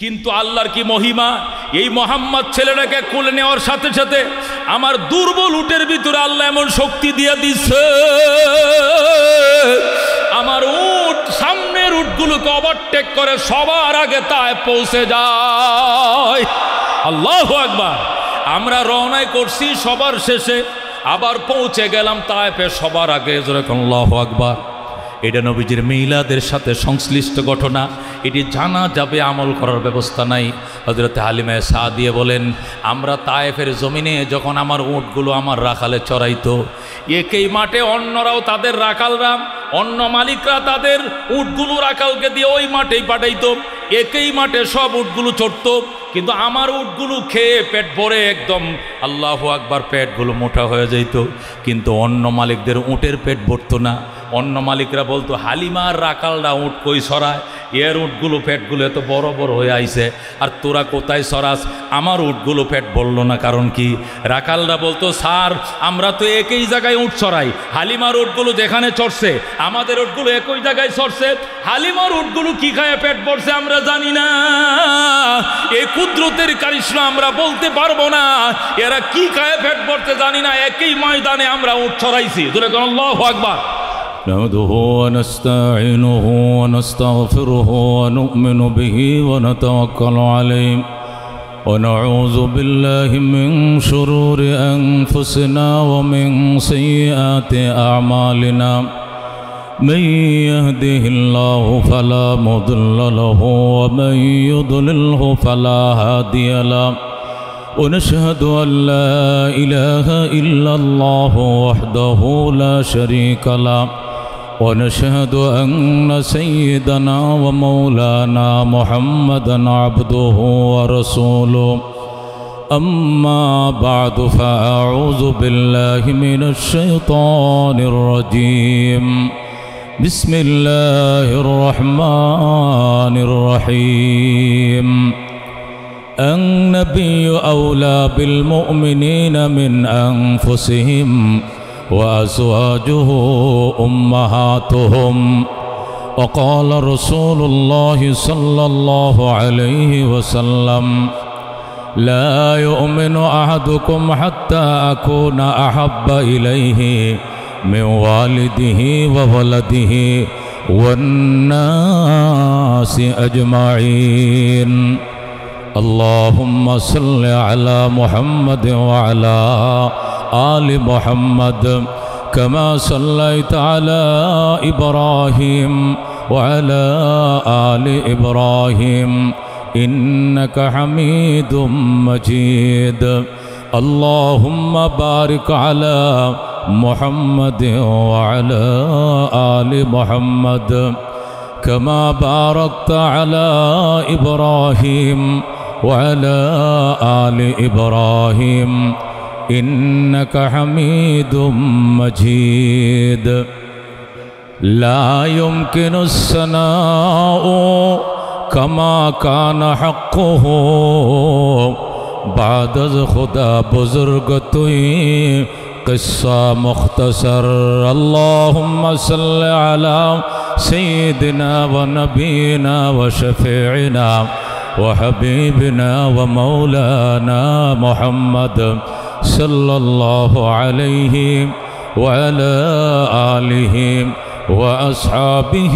কিন্তু আল্লাহর কি মহিমা, এই মোহাম্মদ ছেলেটাকে কোলে নেওয়ার সাথে সাথে আমার দুর্বল উটের ভিতরে আল্লাহ এমন শক্তি দিয়ে দিচ্ছে, আমার উট সামনের উটগুলোকে ওভারটেক করে সবার আগে তায় পৌঁছে যায়। আল্লাহু আকবার। আমরা রওনায় করছি সবার শেষে, আবার পৌঁছে গেলাম তায়েফে সবার আগে। আল্লাহু আকবার। এটা নবীজির মিলাদের সাথে সংশ্লিষ্ট ঘটনা, এটি জানা যাবে, আমল করার ব্যবস্থা নাই। হযরত হালিমা সাদিয়া বলেন, আমরা তায়েফের জমিনে যখন আমার উটগুলো আমার রাখালে চড়াইতো, একই মাঠে অন্যরাও তাদের রাখালরা, অন্য মালিকরা তাদের উটগুলো রাখালকে দিয়ে ওই মাঠেই পাঠাইতো, একই মাঠে সব উটগুলো চড়তো, কিন্তু আমার উটগুলো খেয়ে পেট ভরে একদম আল্লাহু আকবার পেটগুলো মোটা হয়ে যেত, কিন্তু অন্য মালিকদের উটের পেট ভরতো না। অন্য মালিকরা বলতো, হালিমার রাখালরা উট কই সরায়, এর উটগুলো পেটগুলো এত বড় বড় হয়ে আইছে, আর তোরা কোথায় সরাস? আমার উটগুলো পেট ভরল না। কারণ কি? রাখালরা বলতো, স্যার আমরা তো একই জায়গায় উট সরাই, হালিমার উটগুলো যেখানে চড়ছে আমাদের উটগুলো একই জায়গায় চড়ছে, হালিমার উটগুলো কি খায় পেট ভরছে আমরা জানি না, এই কুদরতের কারিশমা আমরা বলতে পারবো না, এরা কি খায় পেট ভরতে জানি না, একই ময়দানে আমরা উট ছড়াইছি। আল্লাহু আকবার। نحمده ونستعينه ونستغفره ونؤمن به ونتوكل عليه ونعوذ بالله من شرور أنفسنا ومن سيئات أعمالنا من يهده الله فلا مضل له ومن يضلله فلا هادي له ونشهد أن لا إله إلا الله وحده لا شريك له ونشهد أن سيدنا ومولانا محمدا عبده ورسوله أما بعد فأعوذ بالله من الشيطان الرجيم بسم الله الرحمن الرحيم النبي أولى بالمؤمنين من أنفسهم وأزواجه أمهاتهم وقال رسول الله صلى الله عليه وسلم لا يؤمن أحدكم حتى أكون أحب إليه من والده وولده والناس أجمعين اللهم صل على محمد وعلى آل محمد كما صليت على إبراهيم وعلى آل إبراهيم إنك حميد مجيد اللهم بارك على محمد وعلى آل محمد كما باركت على إبراهيم وعلى آل إبراهيم إنك حميد مجيد لا يمكن الثناء كما كان حقه بعد خدا بزرگ توئی قصہ مختصر اللهم صل على سيدنا ونبينا وشفيعنا وحبيبنا ومولانا محمد صلى الله عليه وعلى آله وأصحابه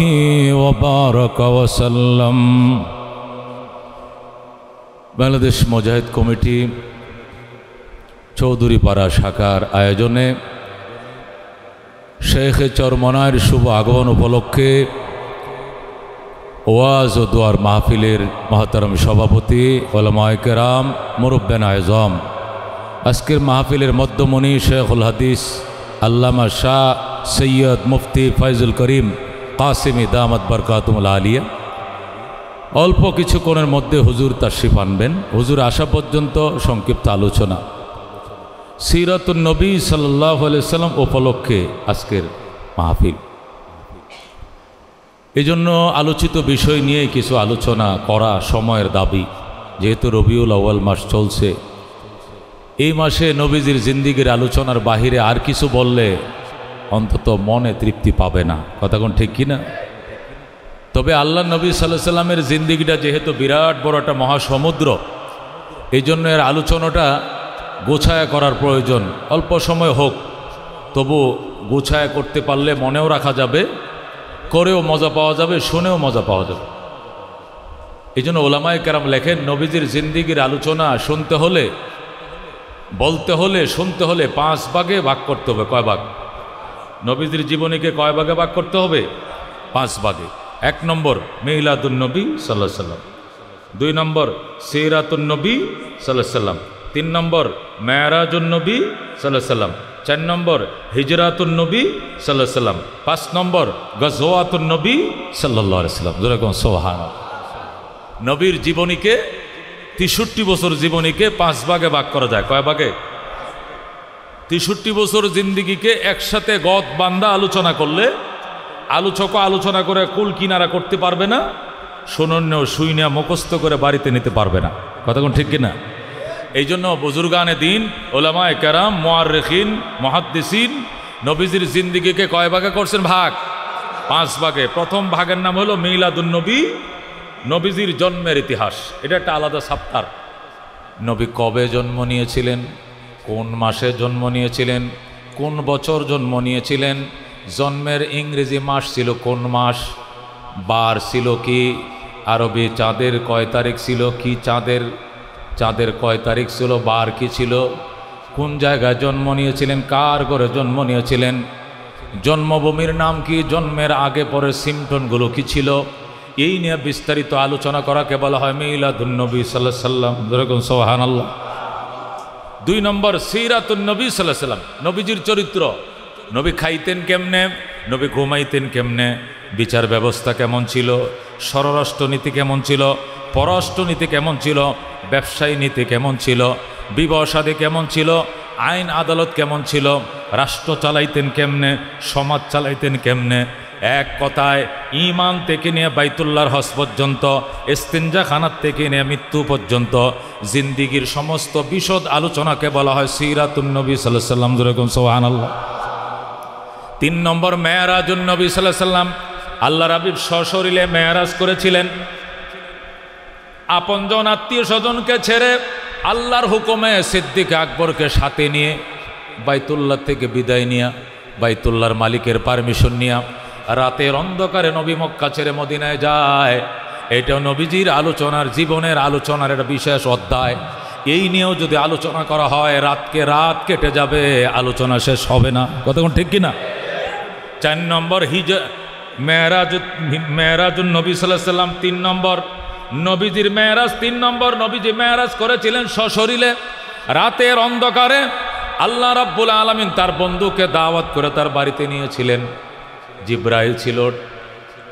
وبارك وسلم বাংলাদেশ মুজাহিদ কমিটি চৌধুরীপাড়া শাখার আয়োজনে শেখ চরমনায়ের শুভ আগমন উপলক্ষে ওয়াজ ও দোয়ার মাহফিলের মহতারম সভাপতি উলামায়ে কেরাম মুরব্বিয়ান আযম আজকের মাহফিলের মধ্যমণি শেখুল হাদিস আল্লামা শাহ সৈয়দ মুফতি ফয়জুল করিম কাসিমি দামাত বরকাতুল আলিয়া অল্প কিছুক্ষণের মধ্যে হুজুর তাশরিফ আনবেন। হুজুর আসা পর্যন্ত সংক্ষিপ্ত আলোচনা সিরাতুন নবী সাল্লাল্লাহু আলাইহি সাল্লাম উপলক্ষে আজকের মাহফিল। এজন্য আলোচিত বিষয় নিয়ে কিছু আলোচনা করা সময়ের দাবি, যেহেতু রবিউল আউয়াল মাস চলছে। এই মাসে নবীজির জিন্দিগির আলোচনার বাহিরে আর কিছু বললে অন্তত মনে তৃপ্তি পাবে না, কথা কোন ঠিক কিনা? তো তবে আল্লাহ নবী সাল্লাল্লাহু আলাইহি সাল্লামের জিন্দিগিটা যেহেতু বিরাট বড় একটা মহাসমুদ্র, এই জন্য এর আলোচনাটা গোছায়া করার প্রয়োজন। অল্প সময় হোক, তবু গোছায়া করতে পারলে মনেও রাখা যাবে, করেও মজা পাওয়া যাবে, শুনেও মজা পাওয়া যাবে। এই জন্য ওলামায়ে কেরাম লেখেন, নবীজির জিন্দিগির আলোচনা শুনতে হলে, বলতে হলে, শুনতে হলে 5 ভাগে ভাগ করতে হবে। কয় ভাগ? নবীজির জীবনীকে কয় ভাগে ভাগ করতে হবে? 5 ভাগে। 1 নম্বর মিলাদুন নবী সাল্লাল্লাহু আলাইহি সাল্লাম, 2 নম্বর সিরাতুন নবী সাল্লাল্লাহু আলাইহি সাল্লাম, 3 নম্বর মেরাজুন নবী সাল্লাল্লাহু আলাইহি সাল্লাম, 4 নম্বর হিজরাতুন নবী সাল্লাল্লাহু আলাইহি সাল্লাম, 5 নম্বর গজওয়াতুন নবী সাল্লাল্লাহু আলাইহি সাল্লাম। যেরকম সুবহানাল্লাহ। নবীর জীবনীকে 63 বছর জীবনীকে 5 ভাগে ভাগ করা যায়। কয় ভাগে? 63 বছর জিন্দিগিকে একসাথে গদ বান্দা আলোচনা করলে আলোচক আলোচনা করে কুল কিনারা করতে পারবে না, শূন্য শুইনা মুখস্থ করে বাড়িতে নিতে পারবে না। কথা কোন ঠিক কিনা? এই জন্য বুজুর্গানে দিন, ওলামায়ে কেরাম, মুআররিখিন, মুহাদ্দিসিন নবীজির জিন্দিগিকে কয় ভাগে করছেন? ভাগ 5 ভাগে। প্রথম ভাগের নাম হলো মিলাদুন নবী, নবীজির জন্মের ইতিহাস। এটা একটা আলাদা সাপ্তার। নবী কবে জন্ম নিয়েছিলেন, কোন মাসে জন্ম নিয়েছিলেন, কোন বছর জন্ম নিয়েছিলেন, জন্মের ইংরেজি মাস ছিল কোন মাস, বার ছিল কি, আরবি চাঁদের কয় তারিখ ছিল, কি চাঁদের কয় তারিখ ছিল, বার কি ছিল, কোন জায়গায় জন্ম নিয়েছিলেন, কার ঘরে জন্ম নিয়েছিলেন, জন্মভূমির নাম কি, জন্মের আগে পরে সিমটনগুলো কি ছিল, এই নিয়ে বিস্তারিত আলোচনা করাকে বলা হয় মিলাদুন নবী সাল্লাল্লাহু আলাইহি সাল্লাম। যেরকম সুবহানাল্লাহ। 2 নম্বর সিরাতুন নবী সাল্লাল্লাহু আলাইহি সাল্লাম, নবীজির চরিত্র। নবী খাইতেন কেমনে, নবী ঘুমাইতেন কেমনে, বিচার ব্যবস্থা কেমন ছিল, স্বরাষ্ট্রনীতি কেমন ছিল, পররাষ্ট্রনীতি কেমন ছিল, ব্যবসায়ী নীতি কেমন ছিল, বিবাহ শাদী কেমন ছিল, আইন আদালত কেমন ছিল, রাষ্ট্র চালাইতেন কেমনে, সমাজ চালাইতেন কেমনে। এক কথায় ঈমান থেকে নিয়ে বাইতুল্লাহর হজ পর্যন্ত, ইস্তিনজা খানাত থেকে নিয়ে মৃত্যু পর্যন্ত জিন্দিগির সমস্ত বিশদ আলোচনাকে বলা হয় সিরাতুন নবী সাল্লাল্লাহু আলাইহি সাল্লাম। যেরকম সুবহানাল্লাহ। 3 নম্বর মেরাজুন নবী সাল্লাল্লাহু আলাইহি সাল্লাম, আল্লাহর হাবিব সশরীরে মেরাজ করেছিলেন। আপনজন আত্মীয় স্বজনকে ছেড়ে আল্লাহর হুকুমে সিদ্দিক আকবরকে সাথে নিয়ে বাইতুল্লাহ থেকে বিদায় নিয়া, বাইতুল্লাহর মালিকের পারমিশন নিয়া রাতের অন্ধকারে নবী মক্কা ছেড়ে মদিনায় যায়। এটা নবীজির আলোচনার, জীবনের আলোচনার একটা বিশেষ অধ্যায়। এই নিয়েও যদি আলোচনা করা হয় রাতকে রাত কেটে যাবে, আলোচনা শেষ হবে না। কতক্ষণ ঠিক কিনা? 4 নম্বর মেরাজুন নবী সাল্লাল্লাহু আলাইহি সাল্লাম। 3 নম্বর নবীজির মেরাজ। 3 নম্বর নবীজি মেরাজ করেছিলেন সশরীরে রাতের অন্ধকারে। আল্লাহ রাব্বুল আলামিন তার বন্ধুকে দাওয়াত করে তার বাড়িতে নিয়েছিলেন। জিব্রাইল ছিল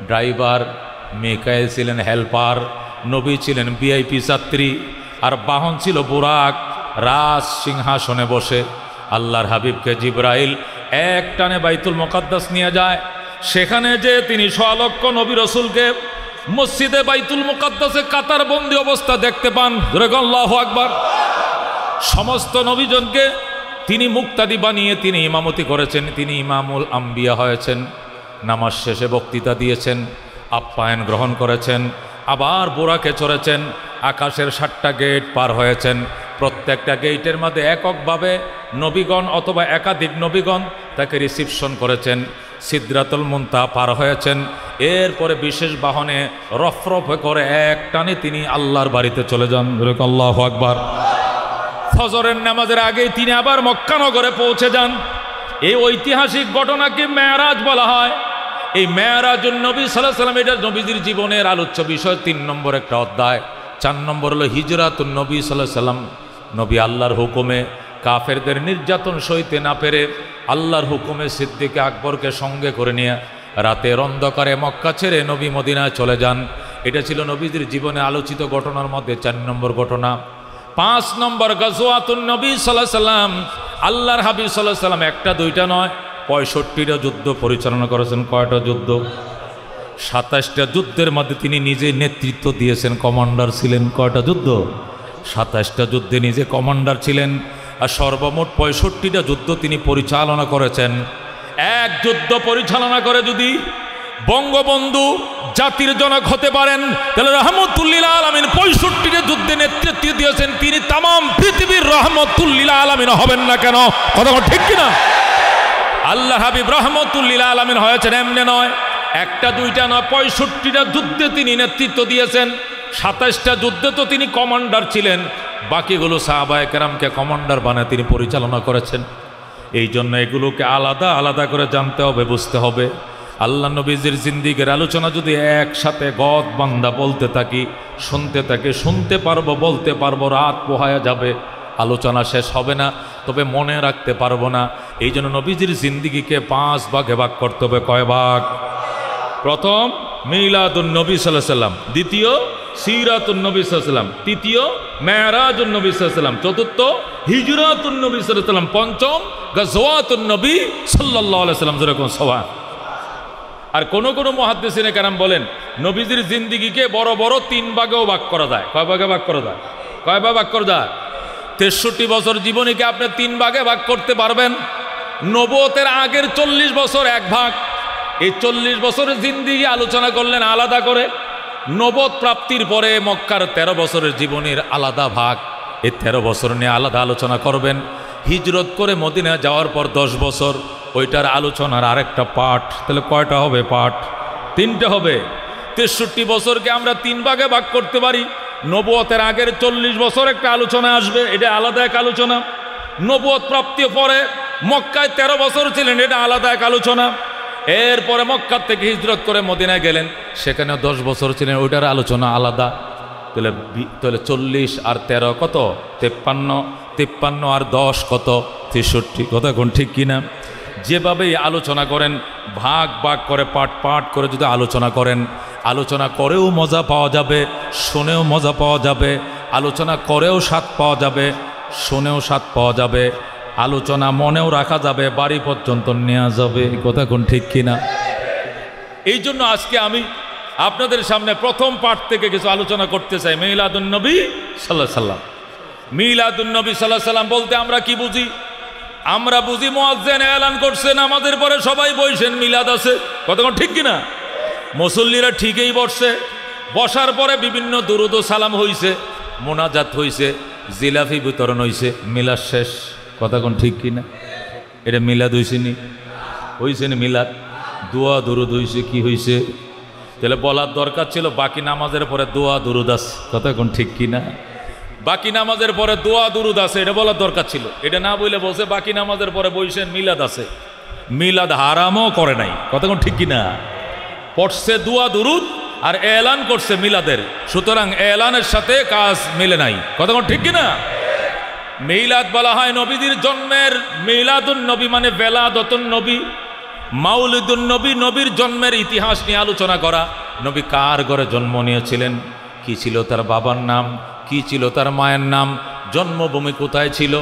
ড্রাইভার, মিকাইল ছিলেন হেল্পার, নবী ছিলেন ভিআইপি যাত্রী, আর বাহন ছিল বুরাক। রাজ সিংহাসনে বসে আল্লাহর হাবিবকে জিব্রাইল এক টানে বাইতুল মুকাদ্দাস নিয়ে যায়। সেখানে যে তিনি 100 লক্ষ নবী রসুলকে মসজিদে বাইতুল মুকাদ্দাসে কাতারবন্দি অবস্থা দেখতে পান। আল্লাহু আকবার। সমস্ত নবীজনকে তিনি মুক্তাদি বানিয়ে তিনি ইমামতি করেছেন, তিনি ইমামুল আম্বিয়া হয়েছেন। নামাজ শেষে বক্তৃতা দিয়েছেন, আপ্যায়ন গ্রহণ করেছেন, আবার বোরাকে চড়েছেন, আকাশের 7টা গেট পার হয়েছেন। প্রত্যেকটা গেটের মধ্যে এককভাবে নবীগণ অথবা একাধিক নবীগণ তাকে রিসিপশন করেছেন। সিদরাতুল মুনতাহা পার হয়েছেন। এরপরে বিশেষ বাহনে রফরফ করে এক টানে তিনি আল্লাহর বাড়িতে চলে যান। আল্লাহু আকবার। ফজরের নামাজের আগেই তিনি আবার মক্কা নগরে পৌঁছে যান। এই ঐতিহাসিক ঘটনাকে মেরাজ বলা হয়। এই মেরাজুন নবী সাল্লাল্লাহু আলাইহি সাল্লাম, এটা নবীজির জীবনের আলোচ্য বিষয়। 3 নম্বর একটা অধ্যায়। 4 নম্বর হলো হিজরাতুন নবী সাল্লাল্লাহু আলাইহি সাল্লাম। নবী আল্লাহর হুকুমে কাফেরদের নির্যাতন সইতে না পেরে আল্লাহর হুকুমে সিদ্দিক আকবরকে সঙ্গে করে নিয়ে রাতের অন্ধকারে মক্কা ছেড়ে নবী মদিনায় চলে যান। এটা ছিল নবীজির জীবনে আলোচিত ঘটনার মধ্যে 4 নম্বর ঘটনা। 5 নম্বর গজওয়াতুন নবী সাল্লাল্লাহু আলাইহি সাল্লাম। আল্লাহর হাবিব সাল্লাল্লাহু আলাইহি সাল্লাম একটা দুইটা নয় 65টা যুদ্ধ পরিচালনা করেছেন। কয়টা যুদ্ধ? 27টা যুদ্ধের মধ্যে তিনি নিজে নেতৃত্ব দিয়েছেন, কমান্ডার ছিলেন। কয়টা যুদ্ধ? 27টা যুদ্ধে নিজে কমান্ডার ছিলেন। আর সর্বমোট 65টা যুদ্ধ তিনি পরিচালনা করেছেন। এক যুদ্ধ পরিচালনা করে যদি বঙ্গবন্ধু জাতির জনক হতে পারেন, তাহলে রহমতুল্লিল আলামিন 65টা যুদ্ধে নেতৃত্ব দিয়েছেন, তিনি তামাম পৃথিবীর রহমতুল্লিল আলামিন হবেন না কেন? কথা ঠিক কিনা? আল্লাহ হাবিব রহমতুল্লিল আলামিন হয়েছেন এমনি নয়, একটা দুইটা নয়, 65টা যুদ্ধে তিনি নেতৃত্ব দিয়েছেন। 27টা যুদ্ধে তো তিনি কমান্ডার ছিলেন, বাকিগুলো সাহাবায়ে কেরামকে কমান্ডার বানায় তিনি পরিচালনা করেছেন। এই জন্য এগুলোকে আলাদা আলাদা করে জানতে হবে, বুঝতে হবে। আল্লাহ নবীজির জিন্দিগির আলোচনা যদি একসাথে গদ বান্দা বলতে থাকি, শুনতে থাকি, শুনতে পারবো, বলতে পারবো, রাত পোহায়া যাবে, আলোচনা শেষ হবে না, তবে মনে রাখতে পারবো না। এই জন্য নবীজির জিন্দিগিকে 5 ভাগে ভাগ করতে হবে। কয় ভাগ? প্রথম মিলাদুন নবী সাল্লাল্লাহু আলাইহি সাল্লাম, দ্বিতীয় সিরাতুন নবী সাল্লাল্লাহু আলাইহি সাল্লাম, তৃতীয় মেরাজুন নবী সাল্লাল্লাহু আলাইহি সাল্লাম, চতুর্থ হিজরাতুন নবী সাল্লাল্লাহু আলাইহি সাল্লাম, পঞ্চম গাজওয়াতুন নবী সাল্লাল্লাহু আলাইহি সাল্লাম। যেরকম সওয়া। আর কোন মুহাদ্দিসিনে কেরাম বলেন নবীজির জিন্দিগিকে বড় বড় 3 ভাগেও ভাগ করা যায়। কয় ভাগে ভাগ করা যায়? কয় ভাগ করা যায়? 63 বছর জীবনীকে আপনি 3 ভাগে ভাগ করতে পারবেন। নবুয়তের আগের 40 বছর এক ভাগ, এই 40 বছরের জিন্দিগি আলোচনা করলেন আলাদা করে। নবুয়ত প্রাপ্তির পরে মক্কার 13 বছরের জীবনীর আলাদা ভাগ, এই 13 বছর নিয়ে আলাদা আলোচনা করবেন। হিজরত করে মদিনা যাওয়ার পর 10 বছর, ওইটার আলোচনার আরেকটা পাঠ। তাহলে কয়টা হবে পাঠ? 3টে হবে। 63 বছরকে আমরা 3 ভাগে ভাগ করতে পারি। নবুয়তের আগের 40 বছর একটা আলোচনা আসবে, এটা আলাদা এক আলোচনা। নবুয়ত প্রাপ্তির পরে মক্কায় 13 বছর ছিলেন, এটা আলাদা এক আলোচনা। এরপরে মক্কা থেকে হিজরত করে মদিনায় গেলেন, সেখানে 10 বছর ছিলেন, ওইটার আলোচনা আলাদা। তাহলে 40 আর 13 কত? 53। 53 আর 10 কত? 63। কথা কোন ঠিক কিনা? যেভাবেই আলোচনা করেন, ভাগ ভাগ করে পাঠ পাঠ করে যদি আলোচনা করেন, আলোচনা করেও মজা পাওয়া যাবে, শুনেও মজা পাওয়া যাবে, আলোচনা করেও স্বাদ পাওয়া যাবে, শুনেও স্বাদ পাওয়া যাবে, আলোচনা মনেও রাখা যাবে, বাড়ি পর্যন্ত নেওয়া যাবে। কথা কোন ঠিক কিনা? এই জন্য আজকে আমি আপনাদের সামনে প্রথম পাঠ থেকে কিছু আলোচনা করতে চাই। মিলাদুন নবী সাল্লাল্লাহু আলাইহি সাল্লাম। মিলাদুন নবী সাল্লাল্লাহু আলাইহি সাল্লাম বলতে আমরা কি বুঝি? আমরা বুঝি মুয়াজ্জিন এলান করছেন আমাদের পরে সবাই বসেন, মিলাদ আছে। কতক্ষণ ঠিক কিনা? মুসল্লিরা ঠিকই বসছে, বসার পরে বিভিন্ন দুরুদ ও সালাম হইছে, মোনাজাত হইছে, জিলাফি বিতরণ হইছে, মিলাদ শেষ। কতক্ষণ ঠিক কিনা? এটা মিলাদ হইছে নি? হইছে নি মিলাদ? দোয়া দুরুদ হইছে, কি হইছে? তাহলে বলার দরকার ছিল বাকি নামাজের পরে দোয়া দুরুদ আছে। কতক্ষণ ঠিক কিনা? বাকি নামাজের পরে দোয়া দুরুদ আছে, এটা বলার দরকার ছিল। এটা না বলে বলছে বাকি নামাজের পরে বইছেন মিলাদ আছে। মিলাদ হারামও করে নাই। কতক্ষণ ঠিক কিনা? পড়ছে দোয়া দুরুদ আর এলান করছে মিলাদের, সুতরাং এলানের সাথে কাজ মিলে নাই। কতক্ষণ ঠিক কিনা? মিলাদ বলা হয় নবীদের জন্মের, মিলাদুন নবী মানে বেলাদতুন নবী, মাউলিদুন নবী নবীর জন্মের ইতিহাস নিয়ে আলোচনা করা। নবী কার ঘরে জন্ম নিয়েছিলেন, কি ছিল তার বাবার নাম, কি ছিল তার মায়ের নাম, জন্মভূমি কোথায় ছিল,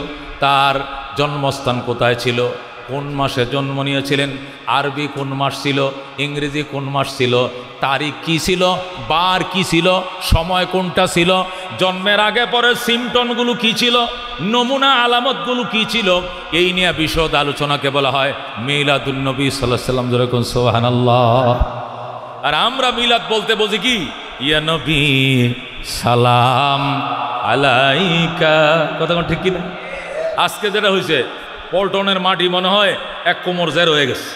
তার জন্মস্থান কোথায় ছিল, কোন মাসে জন্ম নিয়েছিলেন, আরবি কোন মাস ছিল, ইংরেজি কোন মাস ছিল, তারিখ কি ছিল, বার কি ছিল, সময় কোনটা ছিল, জন্মের আগে পরে সিমটমগুলো কি ছিল, নমুনা আলামতগুলো কি ছিল, এই নিয়ে বিশদ আলোচনাকে বলা হয় মিলাদুন নবী সাল্লাল্লাহু আলাইহি সাল্লাম। যেরকম সুবহানাল্লাহ। আর আমরা মিলাদ বলতে বুঝি কি? ইয়া নবী সালাম আলাইকা। কথা ঠিক কিনা? আজকে যেটা হয়েছে, পল্টনের মাটি মনে হয় 1 কোমর জের হয়ে গেছে।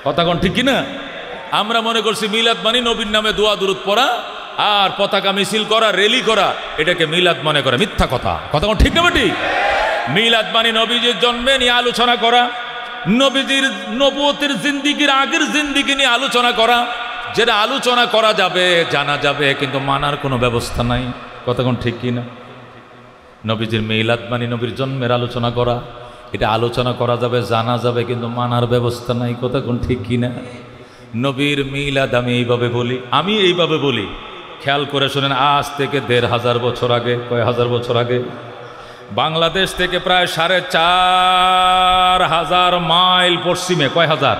কথা ঠিক কিনা? আমরা মনে করছি মিলাদ মানে নবীর নামে দোয়া দুরুদ পড়া আর পতাকা মিছিল করা, রেলি করা, এটাকে মিলাদ মনে করে। মিথ্যা কথা। কথা ঠিক না বেটি? মিলাদ মানে নবীজির জন্মে নিয়ে আলোচনা করা, নবীজির নবুয়তের জিন্দিগির আগের জিন্দিগি নিয়ে আলোচনা করা, যেটা আলোচনা করা যাবে, জানা যাবে, কিন্তু মানার কোনো ব্যবস্থা নাই। কতক্ষণ ঠিক কিনা? নবীজির মিলাদ মানে নবীর জন্মের আলোচনা করা, এটা আলোচনা করা যাবে, জানা যাবে, কিন্তু মানার ব্যবস্থা নাই। কতক্ষণ ঠিক কিনা? নবীর মিলাদ আমি এইভাবে বলি, খেয়াল করে শোনেন। আজ থেকে 1500 বছর আগে, কয় হাজার বছর আগে, বাংলাদেশ থেকে প্রায় 4500 মাইল পশ্চিমে, কয় হাজার?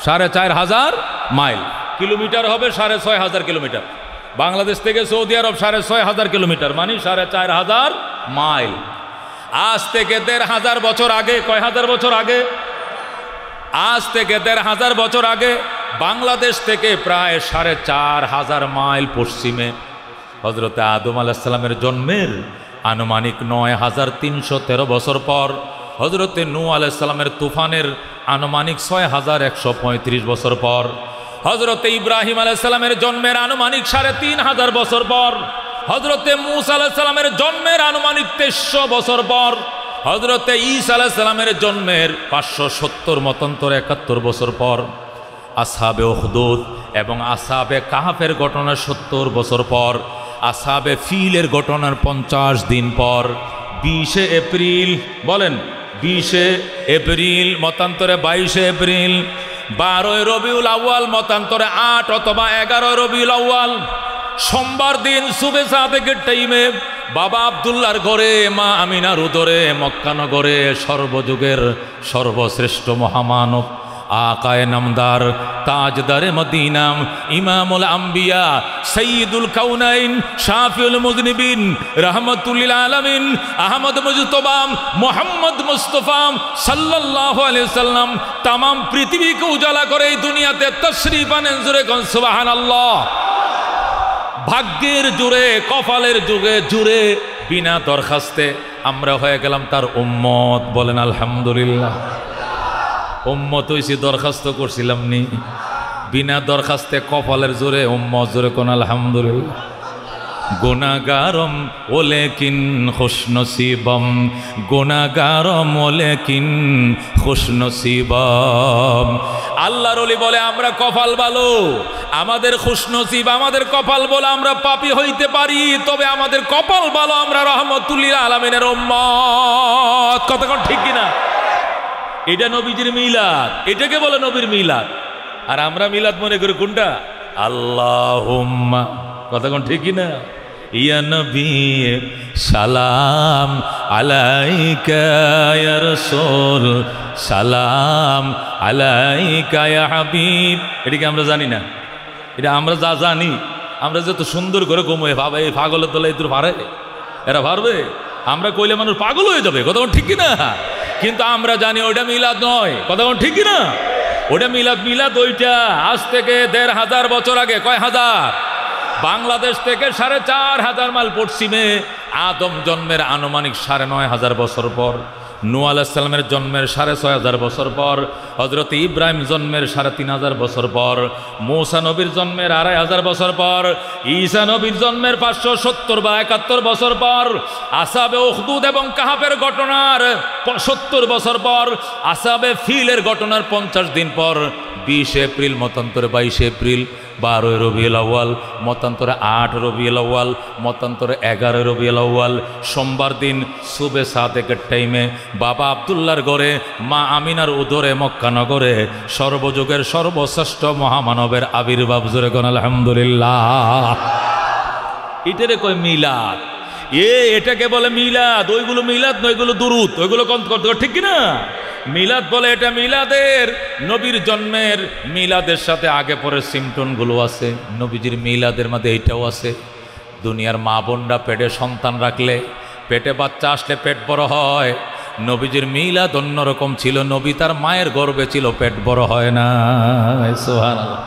4500 মাইল। কিলোমিটার হবে 6500 কিলোমিটার। বাংলাদেশ থেকে সৌদি আরব 6500 কিলোমিটার, মানে 4500 মাইল। আজ থেকে 1500 বছর আগে, কয় হাজার বছর আগে? আজ থেকে 1500 বছর আগে বাংলাদেশ থেকে প্রায় ৪,৫০০ মাইল পশ্চিমে হযরতে আদম আলাইহিস সালামের জন্মের আনুমানিক ৯,৩১৩ বছর পর, হযরতে নূহ আলাইহিস সালামের তুফানের আনুমানিক ৬,১৩৫ বছর পর, হযরতে ইব্রাহিম আলাইহিস সালামের জন্মের আনুমানিক ৩,৫০০ বছর পর, হযরতে মূসা আলাইহিস সালামের জন্মের আনুমানিক ২৩০০ বছর পর, হযরতে ঈসা আলাইহিস সালামের জন্মের ৫৭০ মতান্তর ৭১ বছর পর, আসহাবে উখদুদ এবং আসহাবে কাহাফের ঘটনা ৭০ বছর পর, আসহাবে ফিলের ঘটনার ৫০ দিন পর, ২০ এপ্রিল বলেন ২০ এপ্রিল মতান্তরে ২২ এপ্রিল, ১২ রবিউল আউয়াল মতান্তরে ৮ অথবা ১১ রবিউল আউয়াল, সোমবার দিন সুবে সাদেকের টাইমে বাবা আব্দুল্লাহর ঘরে মা আমিনার উদরে মক্কা নগরে সর্বযুগের সর্বশ্রেষ্ঠ মহামানব আকায়ে নামদার তাজদারে মদিনাম ইমামুল আম্বিয়া সৈয়দুল কাউনাইন শাফিউল মুযনিবিন রাহমাতুল আলামিন আহমদ মুজতবা মুহাম্মদ মুস্তাফা সাল্লাল্লাহু আলাইহি সাল্লাম तमाम পৃথিবীকে উজালা করে এই দুনিয়াতে তাশরীফ আনেন। জোরে কোন সুবহানাল্লাহ। ভাগ্যের জুড়ে কপালের যুগে জুড়ে বিনা দরখাস্তে আমরা হয়ে গেলাম তার উম্মত। বলেন আলহামদুলিল্লাহ। উম্মত হইছি, দরখাস্ত করছিলাম নি? বিনা দরখাস্তে কপালের জোরে উম্মত। জোরে কোন আলহামদুলিল্লাহ। গুনাহগারম ওলেকিন খুশনসিবম, গুনাহগারম ওলেকিন খুশনসিবম। আল্লাহর ওলি বলে আমরা কপাল ভালো, আমাদের খুশনসিব, আমাদের কপাল বলে আমরা পাপী হইতে পারি, তবে আমাদের কপাল ভালো, আমরা রাহমাতুল আলামিনের উম্মত। কথা কোন ঠিক কিনা? এটা নবীজির মিলাদ, এটাকে বলে নবীর মিলাদ। আর আমরা মিলাদ মনে করি কোনটা? আল্লাহুম্মা। কথা কোন ঠিক কিনা? ইয়া নবী সালাম আলাইকা ইয়া রাসূল সালাম আলাইকা ইয়া হাবিব। এটাকে আমরা জানি না? এটা আমরা যা জানি, আমরা যত সুন্দর করে কমে ভাবে এই পাগলের দলে তোর পারে, এরা পারবে? আমরা কইলে মানুষ পাগল হয়ে যাবে। কথা কোন ঠিক কিনা? কিন্তু আমরা জানি ওইটা মিলাদ নয়। কথা কোন ঠিক কিনা? ওটা মিলাদ। মিলাদ ওইটা আজ থেকে ১৫০০ বছর আগে। কয় হাজার? বাংলাদেশ থেকে ৪,৫০০ মাইল পশ্চিমে আদম জন্মের আনুমানিক ৯,৫০০ বছর পর, নূহ আলাইহিস সালামের জন্মের ৬,৬০০ বছর পর, হযরত ইব্রাহিম জন্মের ৩,৫০০ বছর পর, মূসা নবীর জন্মের ২৫০০ বছর পর, ঈসা নবীর জন্মের ৫৭০ বা ৭১ বছর পর, আসহাবে উখদুদ এবং কাহাফের ঘটনার ৭০ বছর পর, আসহাবে ফিলের ঘটনার ৫০ দিন পর, ২০ এপ্রিল মতান্তরে ২২ এপ্রিল, ১২ রবিউল আউয়াল মতান্তরে ৮ রবিউল আউয়াল মতান্তরে ১১ রবিউল আউয়াল, সোমবার দিন সুবে সাদেকের টাইমে বাবা আব্দুল্লাহর ঘরে মা আমিনার উদরে মক্কা নগরে সর্বযুগের সর্বশ্রেষ্ঠ মহামানবের আবির্ভাব। জোরে কোন আলহামদুলিল্লাহ। এটারে কয় মিলাদ। এটাকে বলে মিলাদ। ওইগুলো মিলাদ নয়, ওইগুলো দুরূদ, ওইগুলো ঠিক কিনা? মিলাদ বলে এটা মিলাদের, নবীর জন্মের মিলাদের সাথে আগে পরে সিমটনগুলো আছে। নবীজির মিলাদের মধ্যে এইটাও আছে। দুনিয়ার মা বোনরা পেটে সন্তান রাখলে, পেটে বাচ্চা আসলে পেট বড় হয়। নবীজির মিলাদ অন্যরকম ছিল। নবী তার মায়ের গর্ভে ছিল, পেট বড় হয় না। সুবহানাল্লাহ।